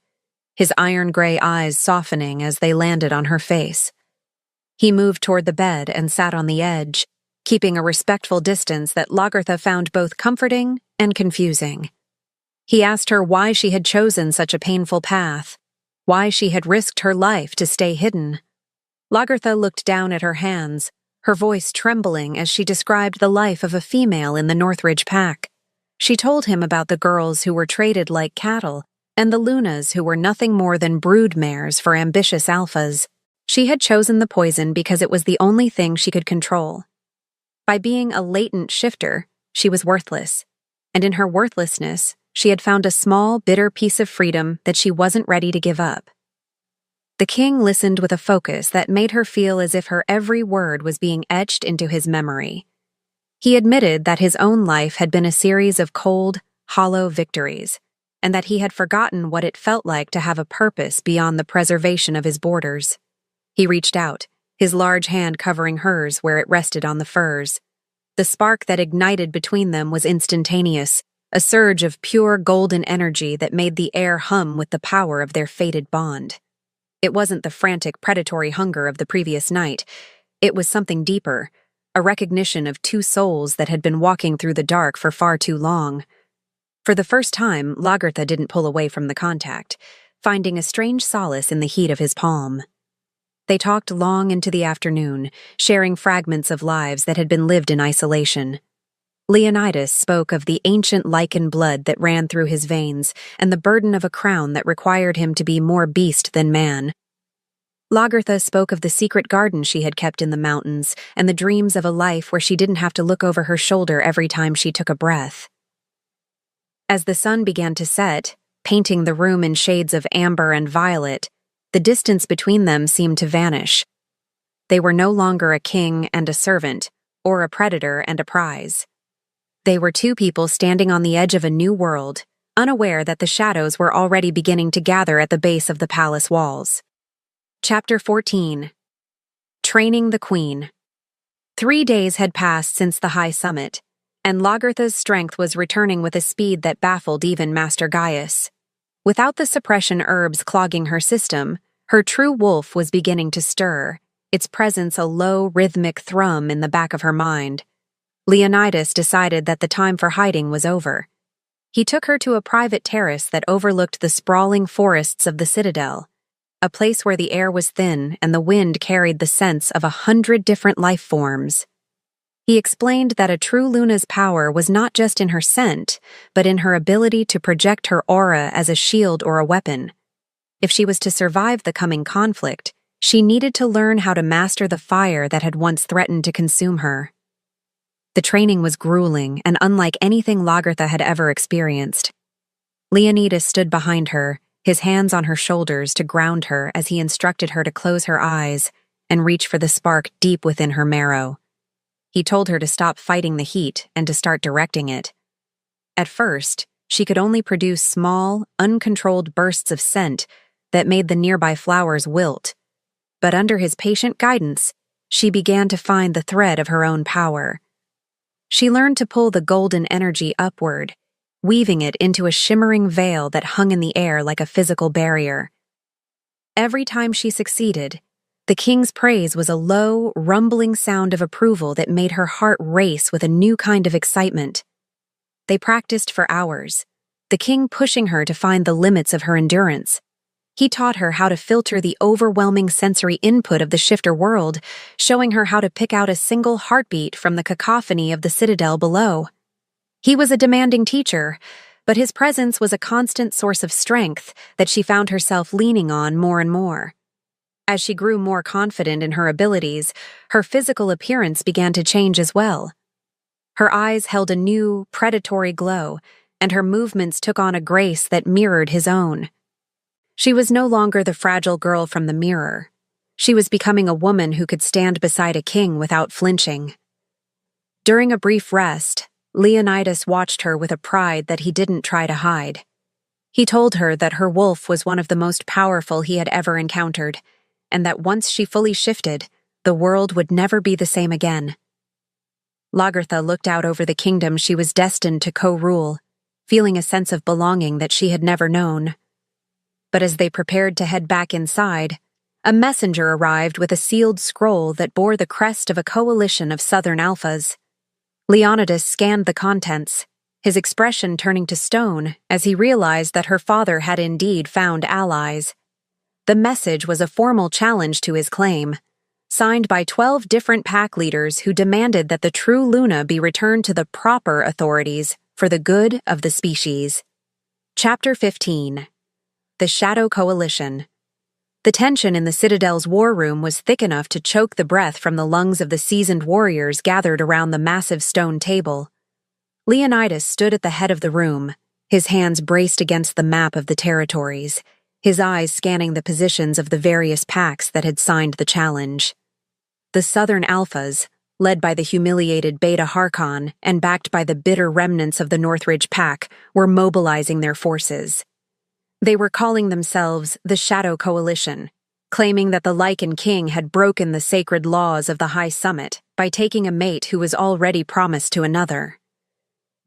his iron-gray eyes softening as they landed on her face. He moved toward the bed and sat on the edge, keeping a respectful distance that Lagertha found both comforting and confusing. He asked her why she had chosen such a painful path, why she had risked her life to stay hidden. Lagertha looked down at her hands, her voice trembling as she described the life of a female in the Northridge pack. She told him about the girls who were traded like cattle, and the Lunas who were nothing more than brood mares for ambitious alphas. She had chosen the poison because it was the only thing she could control. By being a latent shifter, she was worthless, and in her worthlessness, she had found a small, bitter piece of freedom that she wasn't ready to give up. The king listened with a focus that made her feel as if her every word was being etched into his memory. He admitted that his own life had been a series of cold, hollow victories, and that he had forgotten what it felt like to have a purpose beyond the preservation of his borders. He reached out, his large hand covering hers where it rested on the furs. The spark that ignited between them was instantaneous, a surge of pure golden energy that made the air hum with the power of their fated bond. It wasn't the frantic predatory hunger of the previous night. It was something deeper, a recognition of two souls that had been walking through the dark for far too long. For the first time, Lagertha didn't pull away from the contact, finding a strange solace in the heat of his palm. They talked long into the afternoon, sharing fragments of lives that had been lived in isolation. Leonidas spoke of the ancient lichen blood that ran through his veins and the burden of a crown that required him to be more beast than man. Lagertha spoke of the secret garden she had kept in the mountains and the dreams of a life where she didn't have to look over her shoulder every time she took a breath. As the sun began to set, painting the room in shades of amber and violet, the distance between them seemed to vanish. They were no longer a king and a servant, or a predator and a prize. They were two people standing on the edge of a new world, unaware that the shadows were already beginning to gather at the base of the palace walls. Chapter 14. Training the Queen. 3 days had passed since the high summit, and Lagertha's strength was returning with a speed that baffled even Master Gaius. Without the suppression herbs clogging her system, her true wolf was beginning to stir, its presence a low, rhythmic thrum in the back of her mind. Leonidas decided that the time for hiding was over. He took her to a private terrace that overlooked the sprawling forests of the citadel, a place where the air was thin and the wind carried the scents of 100 different life forms. He explained that a true Luna's power was not just in her scent, but in her ability to project her aura as a shield or a weapon. If she was to survive the coming conflict, she needed to learn how to master the fire that had once threatened to consume her. The training was grueling and unlike anything Lagertha had ever experienced. Leonidas stood behind her, his hands on her shoulders to ground her as he instructed her to close her eyes and reach for the spark deep within her marrow. He told her to stop fighting the heat and to start directing it. At first, she could only produce small, uncontrolled bursts of scent that made the nearby flowers wilt. But under his patient guidance, she began to find the thread of her own power. She learned to pull the golden energy upward, weaving it into a shimmering veil that hung in the air like a physical barrier. Every time she succeeded, the king's praise was a low, rumbling sound of approval that made her heart race with a new kind of excitement. They practiced for hours, the king pushing her to find the limits of her endurance. He taught her how to filter the overwhelming sensory input of the shifter world, showing her how to pick out a single heartbeat from the cacophony of the citadel below. He was a demanding teacher, but his presence was a constant source of strength that she found herself leaning on more and more. As she grew more confident in her abilities, her physical appearance began to change as well. Her eyes held a new, predatory glow, and her movements took on a grace that mirrored his own. She was no longer the fragile girl from the mirror. She was becoming a woman who could stand beside a king without flinching. During a brief rest, Leonidas watched her with a pride that he didn't try to hide. He told her that her wolf was one of the most powerful he had ever encountered, and that once she fully shifted, the world would never be the same again. Lagertha looked out over the kingdom she was destined to co-rule, feeling a sense of belonging that she had never known. But as they prepared to head back inside, a messenger arrived with a sealed scroll that bore the crest of a coalition of Southern Alphas. Leonidas scanned the contents, his expression turning to stone as he realized that her father had indeed found allies. The message was a formal challenge to his claim, signed by 12 different pack leaders who demanded that the true Luna be returned to the proper authorities for the good of the species. Chapter 15. The Shadow Coalition. The tension in the Citadel's war room was thick enough to choke the breath from the lungs of the seasoned warriors gathered around the massive stone table. Leonidas stood at the head of the room, his hands braced against the map of the territories, his eyes scanning the positions of the various packs that had signed the challenge. The Southern Alphas, led by the humiliated Beta Harkon and backed by the bitter remnants of the Northridge Pack, were mobilizing their forces. They were calling themselves the Shadow Coalition, claiming that the Lycan King had broken the sacred laws of the High Summit by taking a mate who was already promised to another.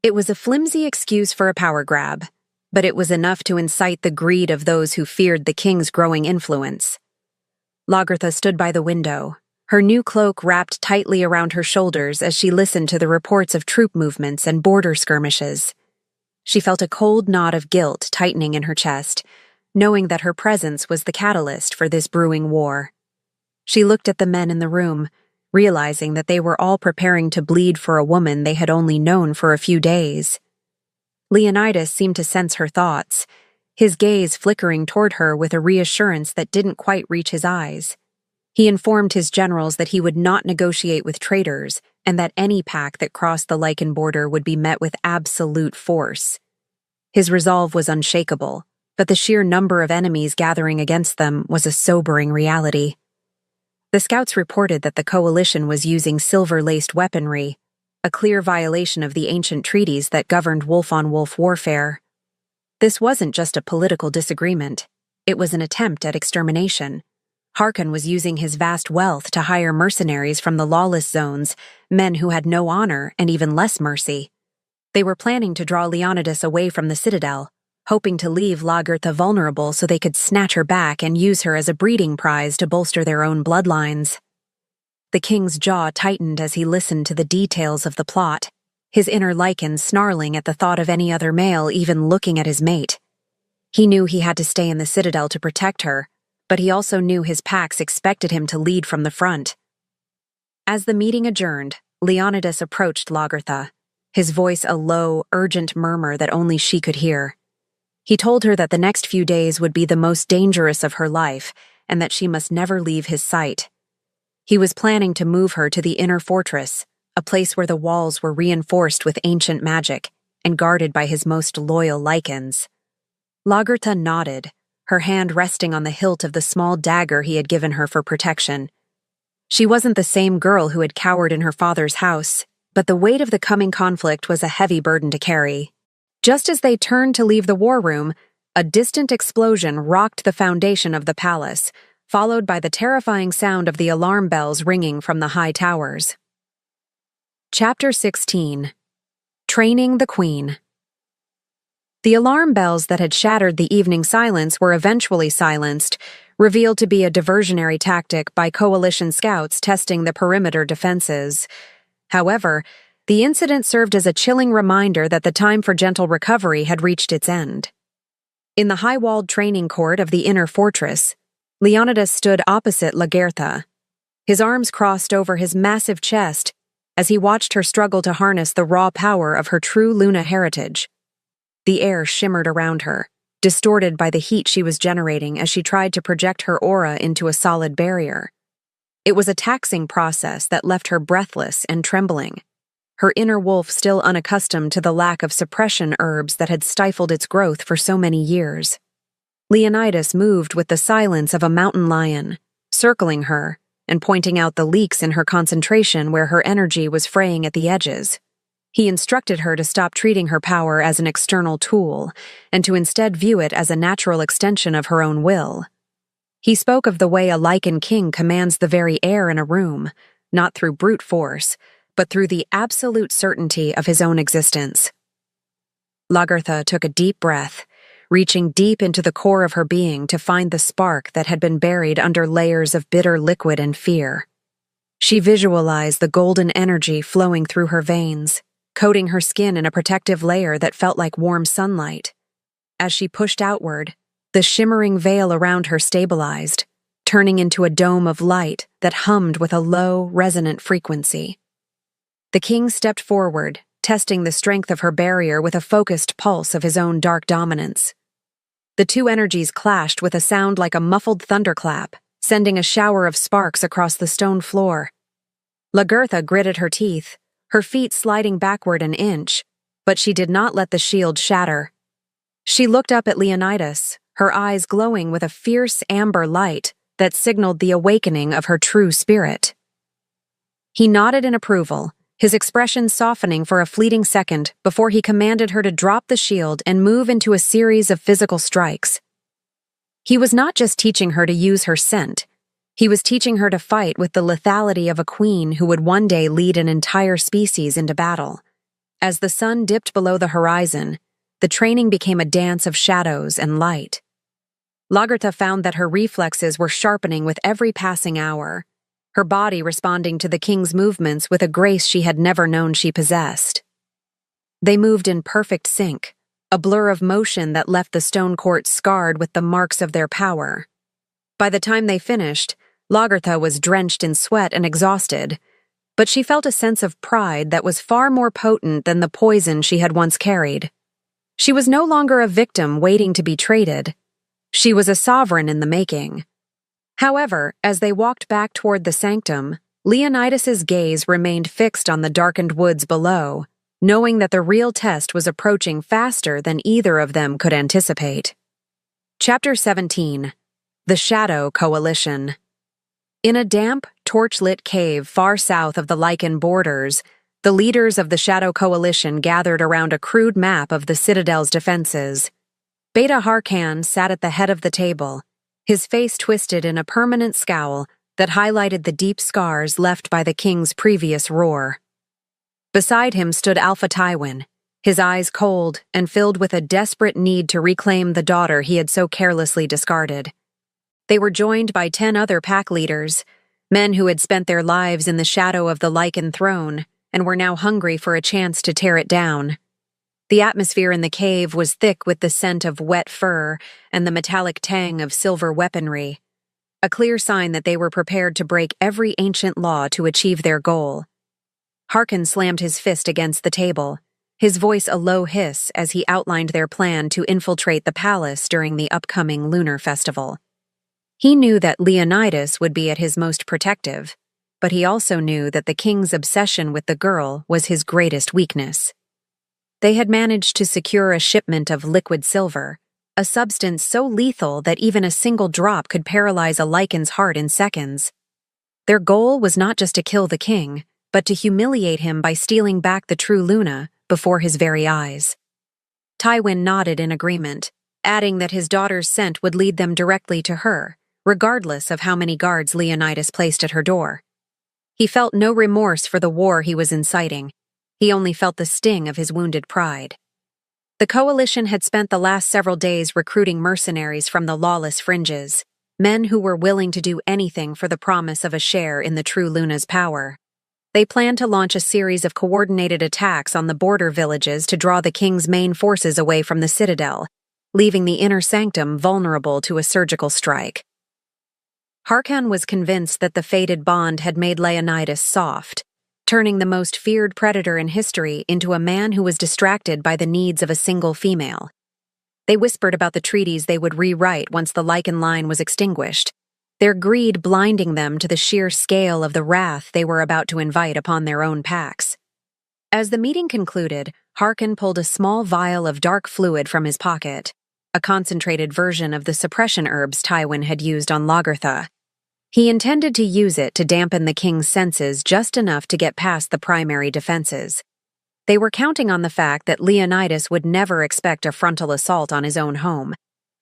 It was a flimsy excuse for a power grab, but it was enough to incite the greed of those who feared the king's growing influence. Lagertha stood by the window, her new cloak wrapped tightly around her shoulders as she listened to the reports of troop movements and border skirmishes. She felt a cold knot of guilt tightening in her chest, knowing that her presence was the catalyst for this brewing war. She looked at the men in the room, realizing that they were all preparing to bleed for a woman they had only known for a few days. Leonidas seemed to sense her thoughts, his gaze flickering toward her with a reassurance that didn't quite reach his eyes. He informed his generals that he would not negotiate with traitors and that any pack that crossed the Lycan border would be met with absolute force. His resolve was unshakable, but the sheer number of enemies gathering against them was a sobering reality. The scouts reported that the coalition was using silver-laced weaponry, a clear violation of the ancient treaties that governed wolf-on-wolf warfare. This wasn't just a political disagreement, it was an attempt at extermination. Harkon was using his vast wealth to hire mercenaries from the lawless zones, men who had no honor and even less mercy. They were planning to draw Leonidas away from the citadel, hoping to leave Lagertha vulnerable so they could snatch her back and use her as a breeding prize to bolster their own bloodlines. The king's jaw tightened as he listened to the details of the plot, his inner Lycan snarling at the thought of any other male even looking at his mate. He knew he had to stay in the citadel to protect her, but he also knew his packs expected him to lead from the front. As the meeting adjourned, Leonidas approached Lagertha, his voice a low, urgent murmur that only she could hear. He told her that the next few days would be the most dangerous of her life and that she must never leave his sight. He was planning to move her to the inner fortress, a place where the walls were reinforced with ancient magic and guarded by his most loyal Lycans. Lagertha nodded, her hand resting on the hilt of the small dagger he had given her for protection. She wasn't the same girl who had cowered in her father's house, but the weight of the coming conflict was a heavy burden to carry. Just as they turned to leave the war room, a distant explosion rocked the foundation of the palace, followed by the terrifying sound of the alarm bells ringing from the high towers. Chapter 16. Training the Queen. The alarm bells that had shattered the evening silence were eventually silenced, revealed to be a diversionary tactic by coalition scouts testing the perimeter defenses. However, the incident served as a chilling reminder that the time for gentle recovery had reached its end. In the high-walled training court of the inner fortress, Leonidas stood opposite Lagertha, his arms crossed over his massive chest as he watched her struggle to harness the raw power of her true Luna heritage. The air shimmered around her, distorted by the heat she was generating as she tried to project her aura into a solid barrier. It was a taxing process that left her breathless and trembling, her inner wolf still unaccustomed to the lack of suppression herbs that had stifled its growth for so many years. Leonidas moved with the silence of a mountain lion, circling her and pointing out the leaks in her concentration where her energy was fraying at the edges. He instructed her to stop treating her power as an external tool and to instead view it as a natural extension of her own will. He spoke of the way a Lycan king commands the very air in a room, not through brute force, but through the absolute certainty of his own existence. Lagertha took a deep breath, reaching deep into the core of her being to find the spark that had been buried under layers of bitter liquid and fear. She visualized the golden energy flowing through her veins, coating her skin in a protective layer that felt like warm sunlight. As she pushed outward, the shimmering veil around her stabilized, turning into a dome of light that hummed with a low, resonant frequency. The king stepped forward, testing the strength of her barrier with a focused pulse of his own dark dominance. The two energies clashed with a sound like a muffled thunderclap, sending a shower of sparks across the stone floor. Lagertha gritted her teeth, her feet sliding backward an inch, but she did not let the shield shatter. She looked up at Leonidas, her eyes glowing with a fierce amber light that signaled the awakening of her true spirit. He nodded in approval, his expression softening for a fleeting second before he commanded her to drop the shield and move into a series of physical strikes. He was not just teaching her to use her scent. He was teaching her to fight with the lethality of a queen who would one day lead an entire species into battle. As the sun dipped below the horizon, the training became a dance of shadows and light. Lagertha found that her reflexes were sharpening with every passing hour, her body responding to the king's movements with a grace she had never known she possessed. They moved in perfect sync, a blur of motion that left the stone court scarred with the marks of their power. By the time they finished, Lagertha was drenched in sweat and exhausted, but she felt a sense of pride that was far more potent than the poison she had once carried. She was no longer a victim waiting to be traded. She was a sovereign in the making. However, as they walked back toward the sanctum, Leonidas's gaze remained fixed on the darkened woods below, knowing that the real test was approaching faster than either of them could anticipate. Chapter 17. The Shadow Coalition. In a damp, torch-lit cave far south of the Lycan borders, the leaders of the Shadow Coalition gathered around a crude map of the Citadel's defenses. Beta Harkan sat at the head of the table, his face twisted in a permanent scowl that highlighted the deep scars left by the king's previous roar. Beside him stood Alpha Tywin, his eyes cold and filled with a desperate need to reclaim the daughter he had so carelessly discarded. They were joined by 10 other pack leaders, men who had spent their lives in the shadow of the Lycan throne and were now hungry for a chance to tear it down. The atmosphere in the cave was thick with the scent of wet fur and the metallic tang of silver weaponry, a clear sign that they were prepared to break every ancient law to achieve their goal. Harkan slammed his fist against the table, his voice a low hiss as he outlined their plan to infiltrate the palace during the upcoming lunar festival. He knew that Leonidas would be at his most protective, but he also knew that the king's obsession with the girl was his greatest weakness. They had managed to secure a shipment of liquid silver, a substance so lethal that even a single drop could paralyze a Lycan's heart in seconds. Their goal was not just to kill the king, but to humiliate him by stealing back the true Luna before his very eyes. Tywin nodded in agreement, adding that his daughter's scent would lead them directly to her, regardless of how many guards Leonidas placed at her door. He felt no remorse for the war he was inciting. He only felt the sting of his wounded pride. The coalition had spent the last several days recruiting mercenaries from the lawless fringes, men who were willing to do anything for the promise of a share in the true Luna's power. They planned to launch a series of coordinated attacks on the border villages to draw the king's main forces away from the citadel, leaving the inner sanctum vulnerable to a surgical strike. Harkan was convinced that the fated bond had made Leonidas soft, turning the most feared predator in history into a man who was distracted by the needs of a single female. They whispered about the treaties they would rewrite once the Lycan line was extinguished, their greed blinding them to the sheer scale of the wrath they were about to invite upon their own packs. As the meeting concluded, Harkan pulled a small vial of dark fluid from his pocket, a concentrated version of the suppression herbs Tywin had used on Lagertha. He intended to use it to dampen the king's senses just enough to get past the primary defenses. They were counting on the fact that Leonidas would never expect a frontal assault on his own home,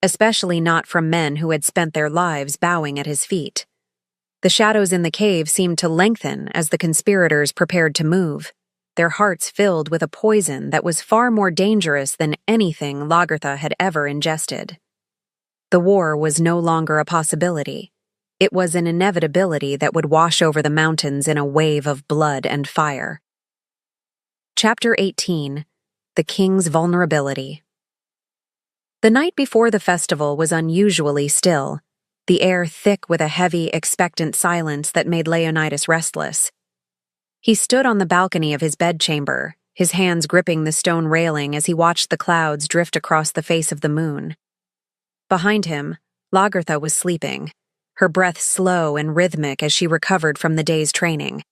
especially not from men who had spent their lives bowing at his feet. The shadows in the cave seemed to lengthen as the conspirators prepared to move, their hearts filled with a poison that was far more dangerous than anything Lagertha had ever ingested. The war was no longer a possibility. It was an inevitability that would wash over the mountains in a wave of blood and fire. Chapter 18. The King's Vulnerability. The night before the festival was unusually still, the air thick with a heavy, expectant silence that made Leonidas restless. He stood on the balcony of his bedchamber, his hands gripping the stone railing as he watched the clouds drift across the face of the moon. Behind him, Lagertha was sleeping, her breath slow and rhythmic as she recovered from the day's training.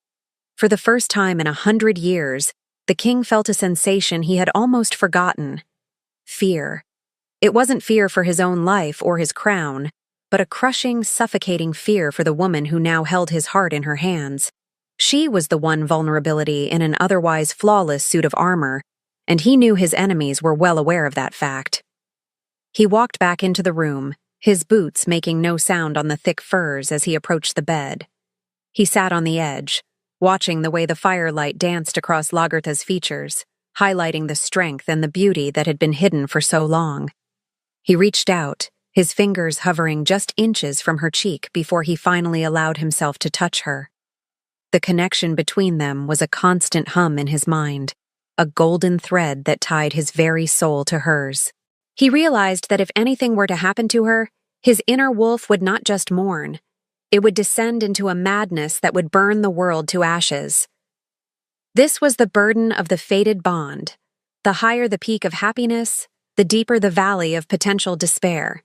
For the first time in 100 years, the king felt a sensation he had almost forgotten: fear. It wasn't fear for his own life or his crown, but a crushing, suffocating fear for the woman who now held his heart in her hands. She was the one vulnerability in an otherwise flawless suit of armor, and he knew his enemies were well aware of that fact. He walked back into the room, his boots making no sound on the thick furs as he approached the bed. He sat on the edge, watching the way the firelight danced across Lagertha's features, highlighting the strength and the beauty that had been hidden for so long. He reached out, his fingers hovering just inches from her cheek before he finally allowed himself to touch her. The connection between them was a constant hum in his mind, a golden thread that tied his very soul to hers. He realized that if anything were to happen to her, his inner wolf would not just mourn. It would descend into a madness that would burn the world to ashes. This was the burden of the fated bond. The higher the peak of happiness, the deeper the valley of potential despair.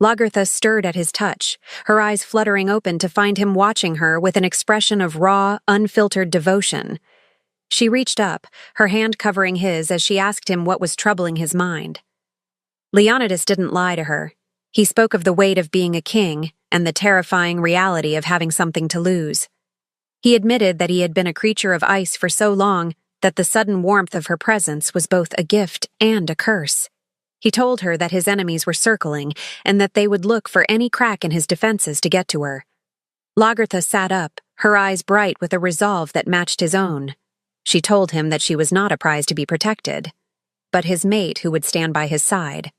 Lagertha stirred at his touch, her eyes fluttering open to find him watching her with an expression of raw, unfiltered devotion. She reached up, her hand covering his as she asked him what was troubling his mind. Leonidas didn't lie to her. He spoke of the weight of being a king and the terrifying reality of having something to lose. He admitted that he had been a creature of ice for so long that the sudden warmth of her presence was both a gift and a curse. He told her that his enemies were circling and that they would look for any crack in his defenses to get to her. Lagertha sat up, her eyes bright with a resolve that matched his own. She told him that she was not a prize to be protected, but his mate who would stand by his side.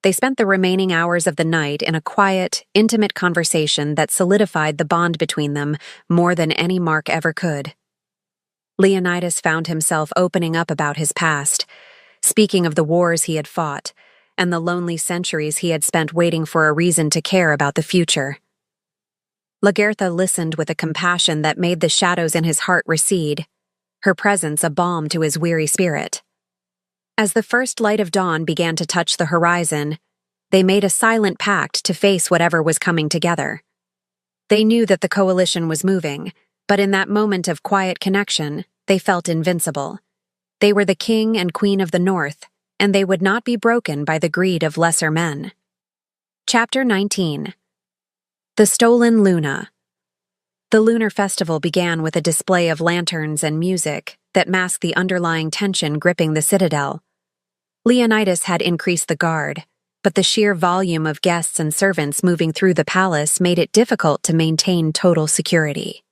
They spent the remaining hours of the night in a quiet, intimate conversation that solidified the bond between them more than any mark ever could. Leonidas found himself opening up about his past, speaking of the wars he had fought, and the lonely centuries he had spent waiting for a reason to care about the future. Lagertha listened with a compassion that made the shadows in his heart recede, her presence a balm to his weary spirit. As the first light of dawn began to touch the horizon, they made a silent pact to face whatever was coming together. They knew that the coalition was moving, but in that moment of quiet connection, they felt invincible. They were the king and queen of the North, and they would not be broken by the greed of lesser men. Chapter 19. The Stolen Luna. The lunar festival began with a display of lanterns and music that masked the underlying tension gripping the citadel. Leonidas had increased the guard, but the sheer volume of guests and servants moving through the palace made it difficult to maintain total security.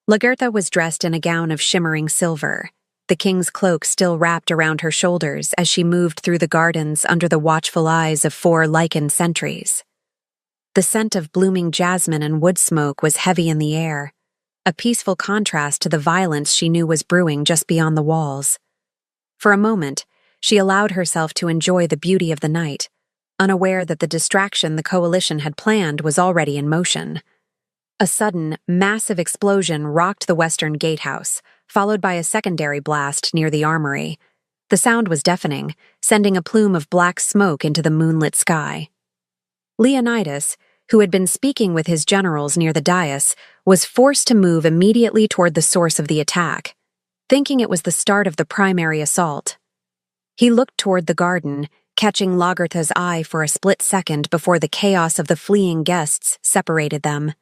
Lagertha was dressed in a gown of shimmering silver, the king's cloak still wrapped around her shoulders as she moved through the gardens under the watchful eyes of 4 lichened sentries. The scent of blooming jasmine and wood smoke was heavy in the air, a peaceful contrast to the violence she knew was brewing just beyond the walls. For a moment, she allowed herself to enjoy the beauty of the night, unaware that the distraction the coalition had planned was already in motion. A sudden, massive explosion rocked the western gatehouse, followed by a secondary blast near the armory. The sound was deafening, sending a plume of black smoke into the moonlit sky. Leonidas, who had been speaking with his generals near the dais, was forced to move immediately toward the source of the attack, thinking it was the start of the primary assault. He looked toward the garden, catching Lagertha's eye for a split second before the chaos of the fleeing guests separated them.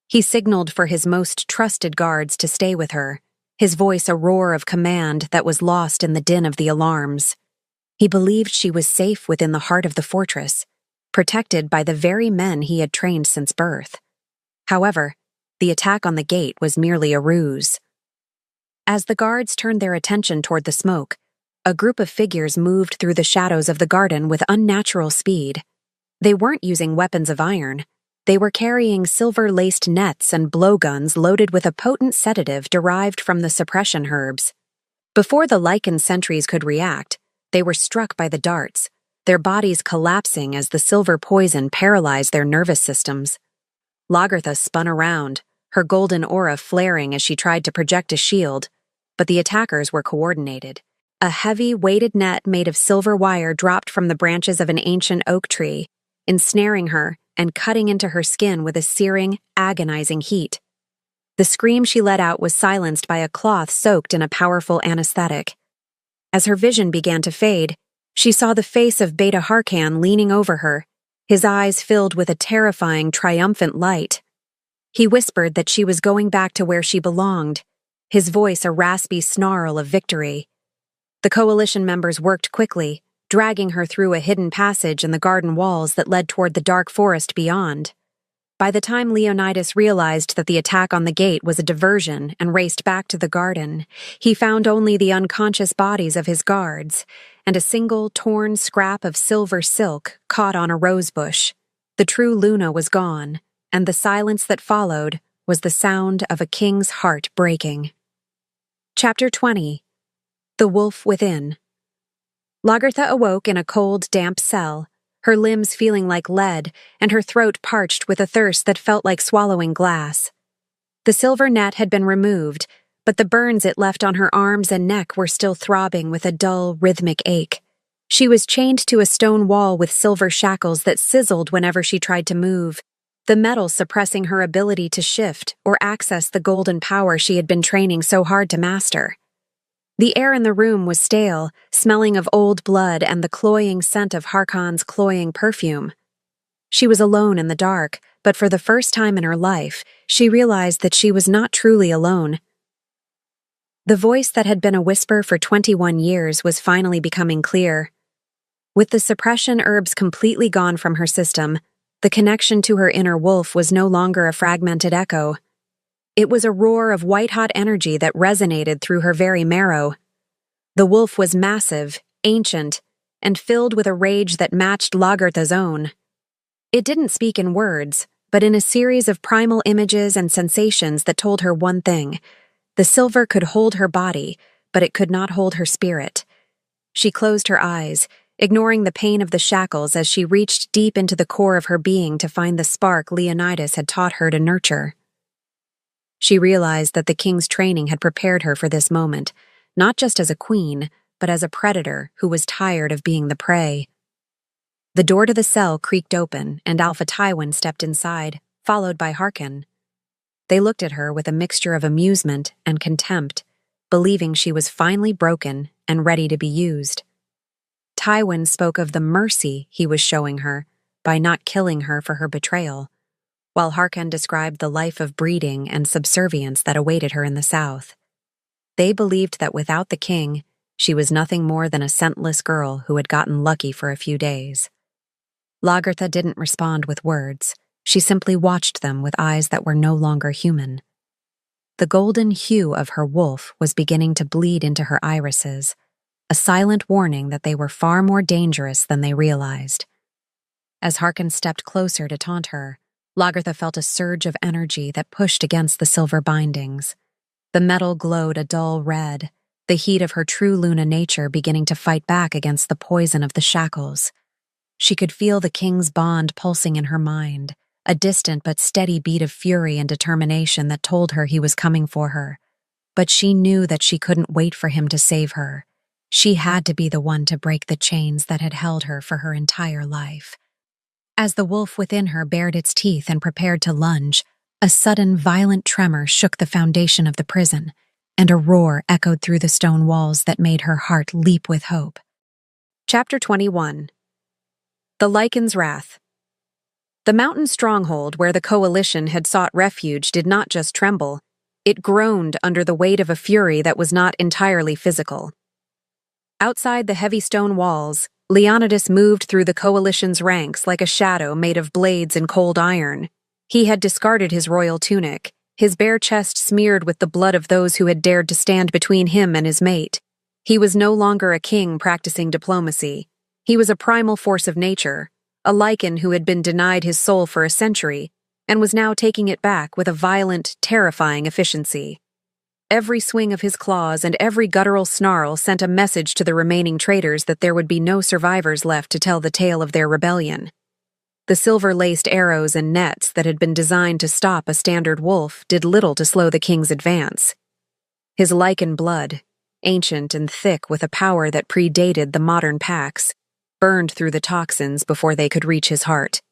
He signaled for his most trusted guards to stay with her, his voice a roar of command that was lost in the din of the alarms. He believed she was safe within the heart of the fortress, protected by the very men he had trained since birth. However, the attack on the gate was merely a ruse. As the guards turned their attention toward the smoke, a group of figures moved through the shadows of the garden with unnatural speed. They weren't using weapons of iron. They were carrying silver-laced nets and blowguns loaded with a potent sedative derived from the suppression herbs. Before the lichen sentries could react, they were struck by the darts, their bodies collapsing as the silver poison paralyzed their nervous systems. Lagertha spun around, her golden aura flaring as she tried to project a shield, but the attackers were coordinated. A heavy, weighted net made of silver wire dropped from the branches of an ancient oak tree, ensnaring her and cutting into her skin with a searing, agonizing heat. The scream she let out was silenced by a cloth soaked in a powerful anesthetic. As her vision began to fade, she saw the face of Beta Harkan leaning over her, his eyes filled with a terrifying, triumphant light. He whispered that she was going back to where she belonged, his voice a raspy snarl of victory. The coalition members worked quickly, dragging her through a hidden passage in the garden walls that led toward the dark forest beyond. By the time Leonidas realized that the attack on the gate was a diversion and raced back to the garden, he found only the unconscious bodies of his guards and a single torn scrap of silver silk caught on a rosebush. The true Luna was gone, and the silence that followed was the sound of a king's heart breaking. Chapter 20. The Wolf Within. Lagertha awoke in a cold, damp cell, her limbs feeling like lead and her throat parched with a thirst that felt like swallowing glass. The silver net had been removed, but the burns it left on her arms and neck were still throbbing with a dull, rhythmic ache. She was chained to a stone wall with silver shackles that sizzled whenever she tried to move, the metal suppressing her ability to shift or access the golden power she had been training so hard to master. The air in the room was stale, smelling of old blood and the cloying scent of Harkon's cloying perfume. She was alone in the dark, but for the first time in her life, she realized that she was not truly alone. The voice that had been a whisper for 21 years was finally becoming clear. With the suppression herbs completely gone from her system, the connection to her inner wolf was no longer a fragmented echo. It was a roar of white-hot energy that resonated through her very marrow. The wolf was massive, ancient, and filled with a rage that matched Lagertha's own. It didn't speak in words, but in a series of primal images and sensations that told her one thing: the silver could hold her body, but it could not hold her spirit. She closed her eyes, ignoring the pain of the shackles as she reached deep into the core of her being to find the spark Leonidas had taught her to nurture. She realized that the king's training had prepared her for this moment, not just as a queen, but as a predator who was tired of being the prey. The door to the cell creaked open, and Alpha Tywin stepped inside, followed by Harkon. They looked at her with a mixture of amusement and contempt, believing she was finally broken and ready to be used. Tywin spoke of the mercy he was showing her by not killing her for her betrayal, while Harkon described the life of breeding and subservience that awaited her in the south. They believed that without the king, she was nothing more than a scentless girl who had gotten lucky for a few days. Lagertha didn't respond with words. She simply watched them with eyes that were no longer human. The golden hue of her wolf was beginning to bleed into her irises, a silent warning that they were far more dangerous than they realized. As Harkon stepped closer to taunt her, Lagertha felt a surge of energy that pushed against the silver bindings. The metal glowed a dull red, the heat of her true Luna nature beginning to fight back against the poison of the shackles. She could feel the king's bond pulsing in her mind, a distant but steady beat of fury and determination that told her he was coming for her. But she knew that she couldn't wait for him to save her. She had to be the one to break the chains that had held her for her entire life. As the wolf within her bared its teeth and prepared to lunge, a sudden violent tremor shook the foundation of the prison, and a roar echoed through the stone walls that made her heart leap with hope. Chapter 21. The Lycan's Wrath. The mountain stronghold where the coalition had sought refuge did not just tremble, it groaned under the weight of a fury that was not entirely physical. Outside the heavy stone walls, Leonidas moved through the coalition's ranks like a shadow made of blades and cold iron. He had discarded his royal tunic, his bare chest smeared with the blood of those who had dared to stand between him and his mate. He was no longer a king practicing diplomacy. He was a primal force of nature, a Lycan who had been denied his soul for a century, and was now taking it back with a violent, terrifying efficiency. Every swing of his claws and every guttural snarl sent a message to the remaining traitors that there would be no survivors left to tell the tale of their rebellion. The silver-laced arrows and nets that had been designed to stop a standard wolf did little to slow the king's advance. His Lycan blood, ancient and thick with a power that predated the modern packs, burned through the toxins before they could reach his heart.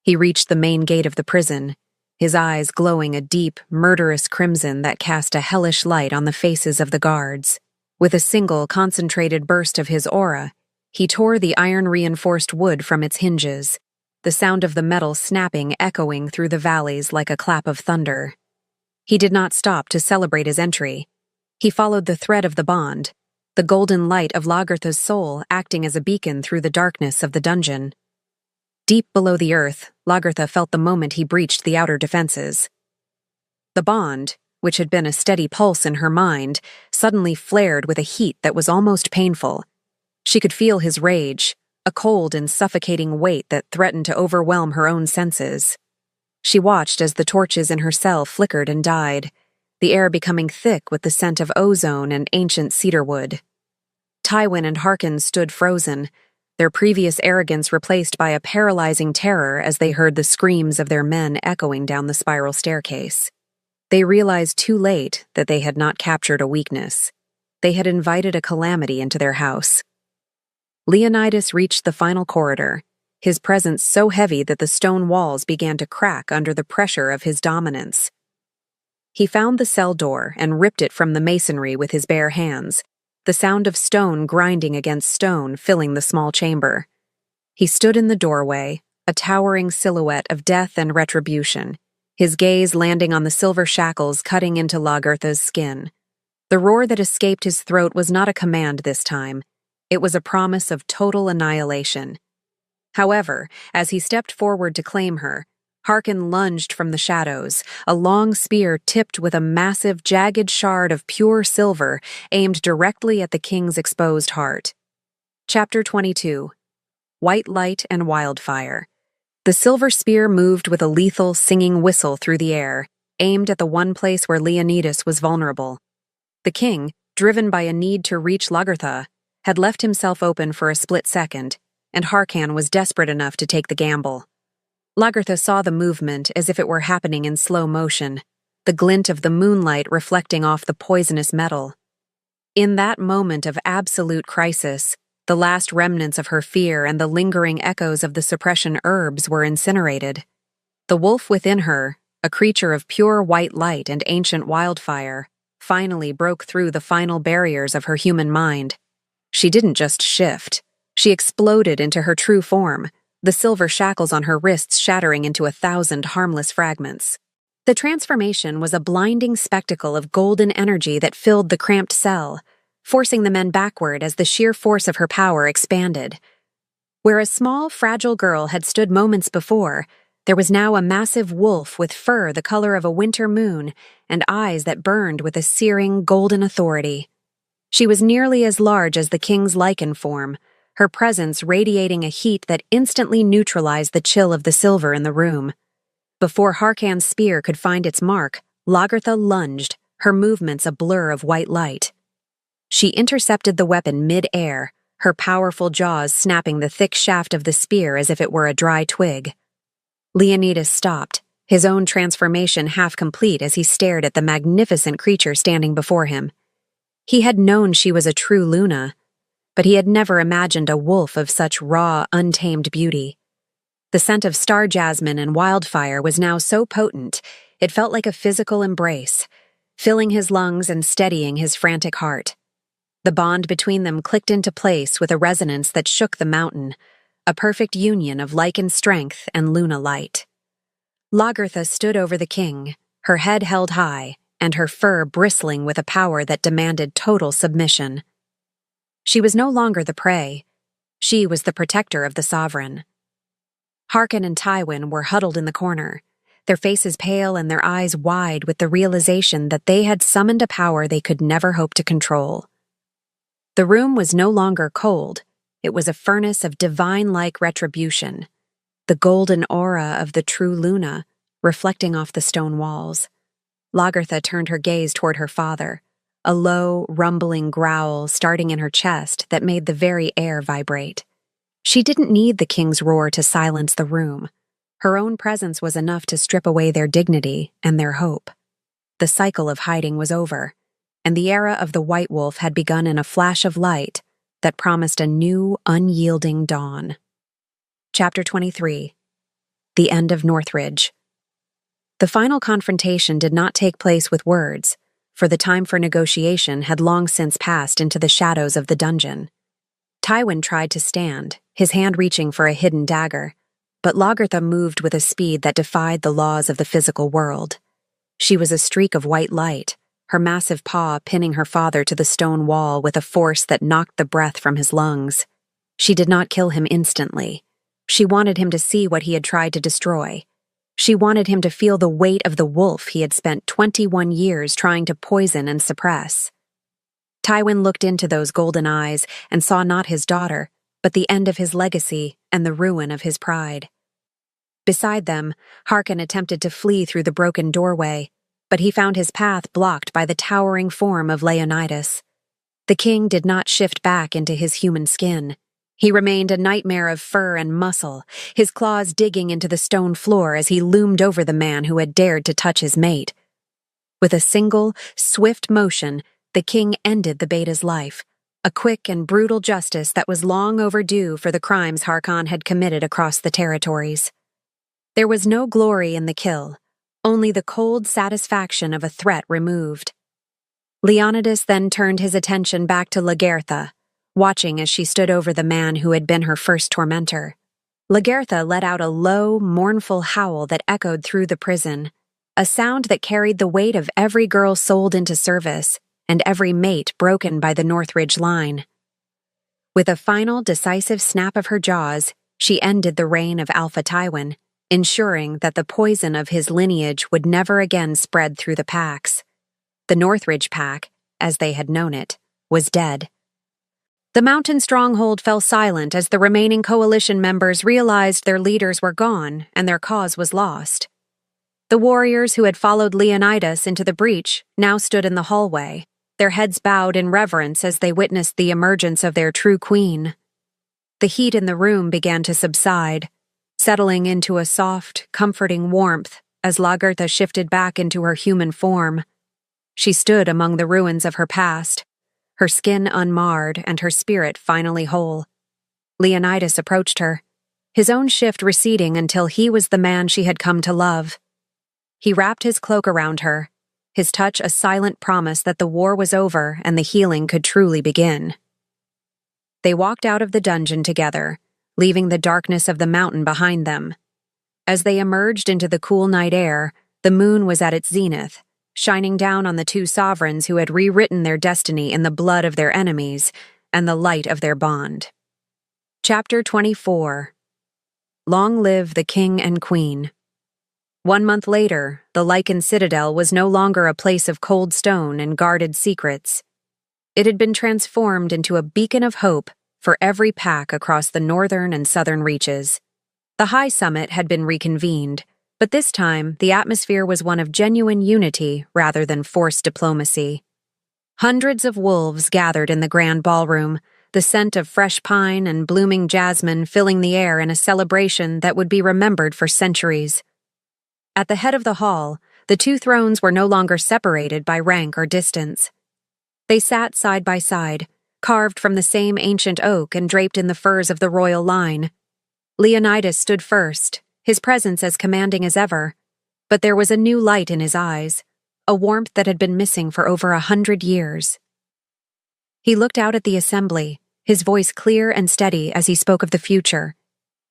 He reached the main gate of the prison, his eyes glowing a deep, murderous crimson that cast a hellish light on the faces of the guards. With a single, concentrated burst of his aura, he tore the iron-reinforced wood from its hinges, the sound of the metal snapping echoing through the valleys like a clap of thunder. He did not stop to celebrate his entry. He followed the thread of the bond, the golden light of Lagertha's soul acting as a beacon through the darkness of the dungeon. Deep below the earth, Lagertha felt the moment he breached the outer defenses. The bond, which had been a steady pulse in her mind, suddenly flared with a heat that was almost painful. She could feel his rage, a cold and suffocating weight that threatened to overwhelm her own senses. She watched as the torches in her cell flickered and died, the air becoming thick with the scent of ozone and ancient cedarwood. Tywin and Harkon stood frozen, their previous arrogance replaced by a paralyzing terror as they heard the screams of their men echoing down the spiral staircase. They realized too late that they had not captured a weakness. They had invited a calamity into their house. Leonidas reached the final corridor, his presence so heavy that the stone walls began to crack under the pressure of his dominance. He found the cell door and ripped it from the masonry with his bare hands, the sound of stone grinding against stone filling the small chamber. He stood in the doorway, a towering silhouette of death and retribution, his gaze landing on the silver shackles cutting into Lagertha's skin. The roar that escaped his throat was not a command this time. It was a promise of total annihilation. However, as he stepped forward to claim her, Harkon lunged from the shadows, a long spear tipped with a massive, jagged shard of pure silver aimed directly at the king's exposed heart. Chapter 22. White Light and Wildfire. The silver spear moved with a lethal, singing whistle through the air, aimed at the one place where Leonidas was vulnerable. The king, driven by a need to reach Lagertha, had left himself open for a split second, and Harkon was desperate enough to take the gamble. Lagertha saw the movement as if it were happening in slow motion, the glint of the moonlight reflecting off the poisonous metal. In that moment of absolute crisis, the last remnants of her fear and the lingering echoes of the suppression herbs were incinerated. The wolf within her, a creature of pure white light and ancient wildfire, finally broke through the final barriers of her human mind. She didn't just shift. She exploded into her true form, the silver shackles on her wrists shattering into 1,000 harmless fragments. The transformation was a blinding spectacle of golden energy that filled the cramped cell, forcing the men backward as the sheer force of her power expanded. Where a small, fragile girl had stood moments before, there was now a massive wolf with fur the color of a winter moon and eyes that burned with a searing, golden authority. She was nearly as large as the king's lichen form, her presence radiating a heat that instantly neutralized the chill of the silver in the room. Before Harkon's spear could find its mark, Lagertha lunged, her movements a blur of white light. She intercepted the weapon mid-air, her powerful jaws snapping the thick shaft of the spear as if it were a dry twig. Leonidas stopped, his own transformation half complete as he stared at the magnificent creature standing before him. He had known she was a true Luna, but he had never imagined a wolf of such raw, untamed beauty. The scent of star jasmine and wildfire was now so potent, it felt like a physical embrace, filling his lungs and steadying his frantic heart. The bond between them clicked into place with a resonance that shook the mountain, a perfect union of lichen strength and Luna light. Lagertha stood over the king, her head held high, and her fur bristling with a power that demanded total submission. She was no longer the prey. She was the protector of the sovereign. Harkon and Tywin were huddled in the corner, their faces pale and their eyes wide with the realization that they had summoned a power they could never hope to control. The room was no longer cold. It was a furnace of divine-like retribution, the golden aura of the true Luna, reflecting off the stone walls. Lagertha turned her gaze toward her father, a low, rumbling growl starting in her chest that made the very air vibrate. She didn't need the king's roar to silence the room. Her own presence was enough to strip away their dignity and their hope. The cycle of hiding was over, and the era of the White Wolf had begun in a flash of light that promised a new, unyielding dawn. Chapter 23. The End of Northridge. The final confrontation did not take place with words, for the time for negotiation had long since passed into the shadows of the dungeon. Tywin tried to stand, his hand reaching for a hidden dagger, but Lagertha moved with a speed that defied the laws of the physical world. She was a streak of white light, her massive paw pinning her father to the stone wall with a force that knocked the breath from his lungs. She did not kill him instantly. She wanted him to see what he had tried to destroy. She wanted him to feel the weight of the wolf he had spent 21 years trying to poison and suppress. Tywin looked into those golden eyes and saw not his daughter, but the end of his legacy and the ruin of his pride. Beside them, Harkon attempted to flee through the broken doorway, but he found his path blocked by the towering form of Leonidas. The king did not shift back into his human skin. He remained a nightmare of fur and muscle, his claws digging into the stone floor as he loomed over the man who had dared to touch his mate. With a single, swift motion, the king ended the beta's life, a quick and brutal justice that was long overdue for the crimes Harkon had committed across the territories. There was no glory in the kill, only the cold satisfaction of a threat removed. Leonidas then turned his attention back to Lagertha, watching as she stood over the man who had been her first tormentor. Lagertha let out a low, mournful howl that echoed through the prison, a sound that carried the weight of every girl sold into service and every mate broken by the Northridge line. With a final, decisive snap of her jaws, she ended the reign of Alpha Tywin, ensuring that the poison of his lineage would never again spread through the packs. The Northridge pack, as they had known it, was dead. The mountain stronghold fell silent as the remaining coalition members realized their leaders were gone and their cause was lost. The warriors who had followed Leonidas into the breach now stood in the hallway, their heads bowed in reverence as they witnessed the emergence of their true queen. The heat in the room began to subside, settling into a soft, comforting warmth as Lagertha shifted back into her human form. She stood among the ruins of her past, her skin unmarred and her spirit finally whole. Leonidas approached her, his own shift receding until he was the man she had come to love. He wrapped his cloak around her, his touch a silent promise that the war was over and the healing could truly begin. They walked out of the dungeon together, leaving the darkness of the mountain behind them. As they emerged into the cool night air, the moon was at its zenith, shining down on the two sovereigns who had rewritten their destiny in the blood of their enemies and the light of their bond. Chapter 24. Long live the King and Queen. 1 month later, the Lycan Citadel was no longer a place of cold stone and guarded secrets. It had been transformed into a beacon of hope for every pack across the northern and southern reaches. The high summit had been reconvened, but this time the atmosphere was one of genuine unity rather than forced diplomacy. Hundreds of wolves gathered in the grand ballroom, the scent of fresh pine and blooming jasmine filling the air in a celebration that would be remembered for centuries. At the head of the hall, the two thrones were no longer separated by rank or distance. They sat side by side, carved from the same ancient oak and draped in the furs of the royal line. Leonidas stood first, his presence as commanding as ever, but there was a new light in his eyes, a warmth that had been missing for over 100 years. He looked out at the assembly, his voice clear and steady as he spoke of the future.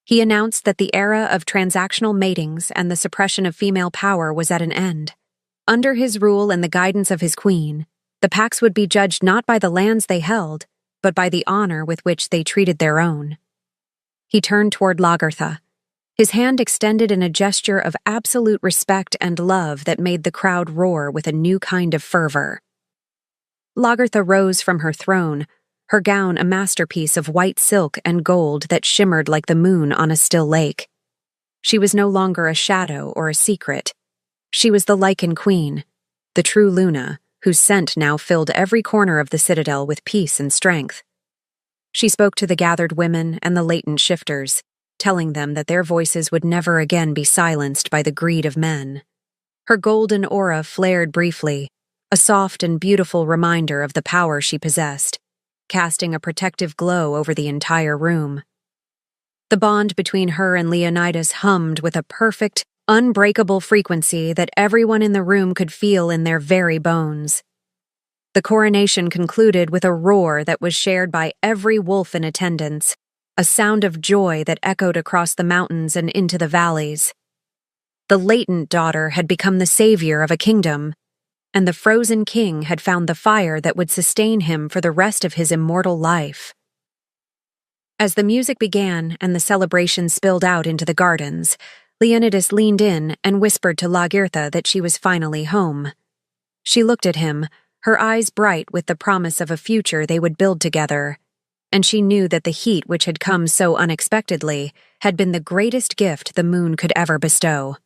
He announced that the era of transactional matings and the suppression of female power was at an end. Under his rule and the guidance of his queen, the packs would be judged not by the lands they held, but by the honor with which they treated their own. He turned toward Lagertha, his hand extended in a gesture of absolute respect and love that made the crowd roar with a new kind of fervor. Lagertha rose from her throne, her gown a masterpiece of white silk and gold that shimmered like the moon on a still lake. She was no longer a shadow or a secret. She was the Lycan Queen, the true Luna, whose scent now filled every corner of the citadel with peace and strength. She spoke to the gathered women and the latent shifters, telling them that their voices would never again be silenced by the greed of men. Her golden aura flared briefly, a soft and beautiful reminder of the power she possessed, casting a protective glow over the entire room. The bond between her and Leonidas hummed with a perfect, unbreakable frequency that everyone in the room could feel in their very bones. The coronation concluded with a roar that was shared by every wolf in attendance, a sound of joy that echoed across the mountains and into the valleys. The latent daughter had become the savior of a kingdom, and the frozen king had found the fire that would sustain him for the rest of his immortal life. As the music began and the celebration spilled out into the gardens, Leonidas leaned in and whispered to Lagertha that she was finally home. She looked at him, her eyes bright with the promise of a future they would build together, and she knew that the heat which had come so unexpectedly had been the greatest gift the moon could ever bestow.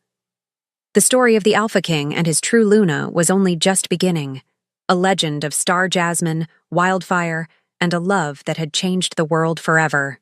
The story of the Alpha King and his true Luna was only just beginning, a legend of star jasmine, wildfire, and a love that had changed the world forever.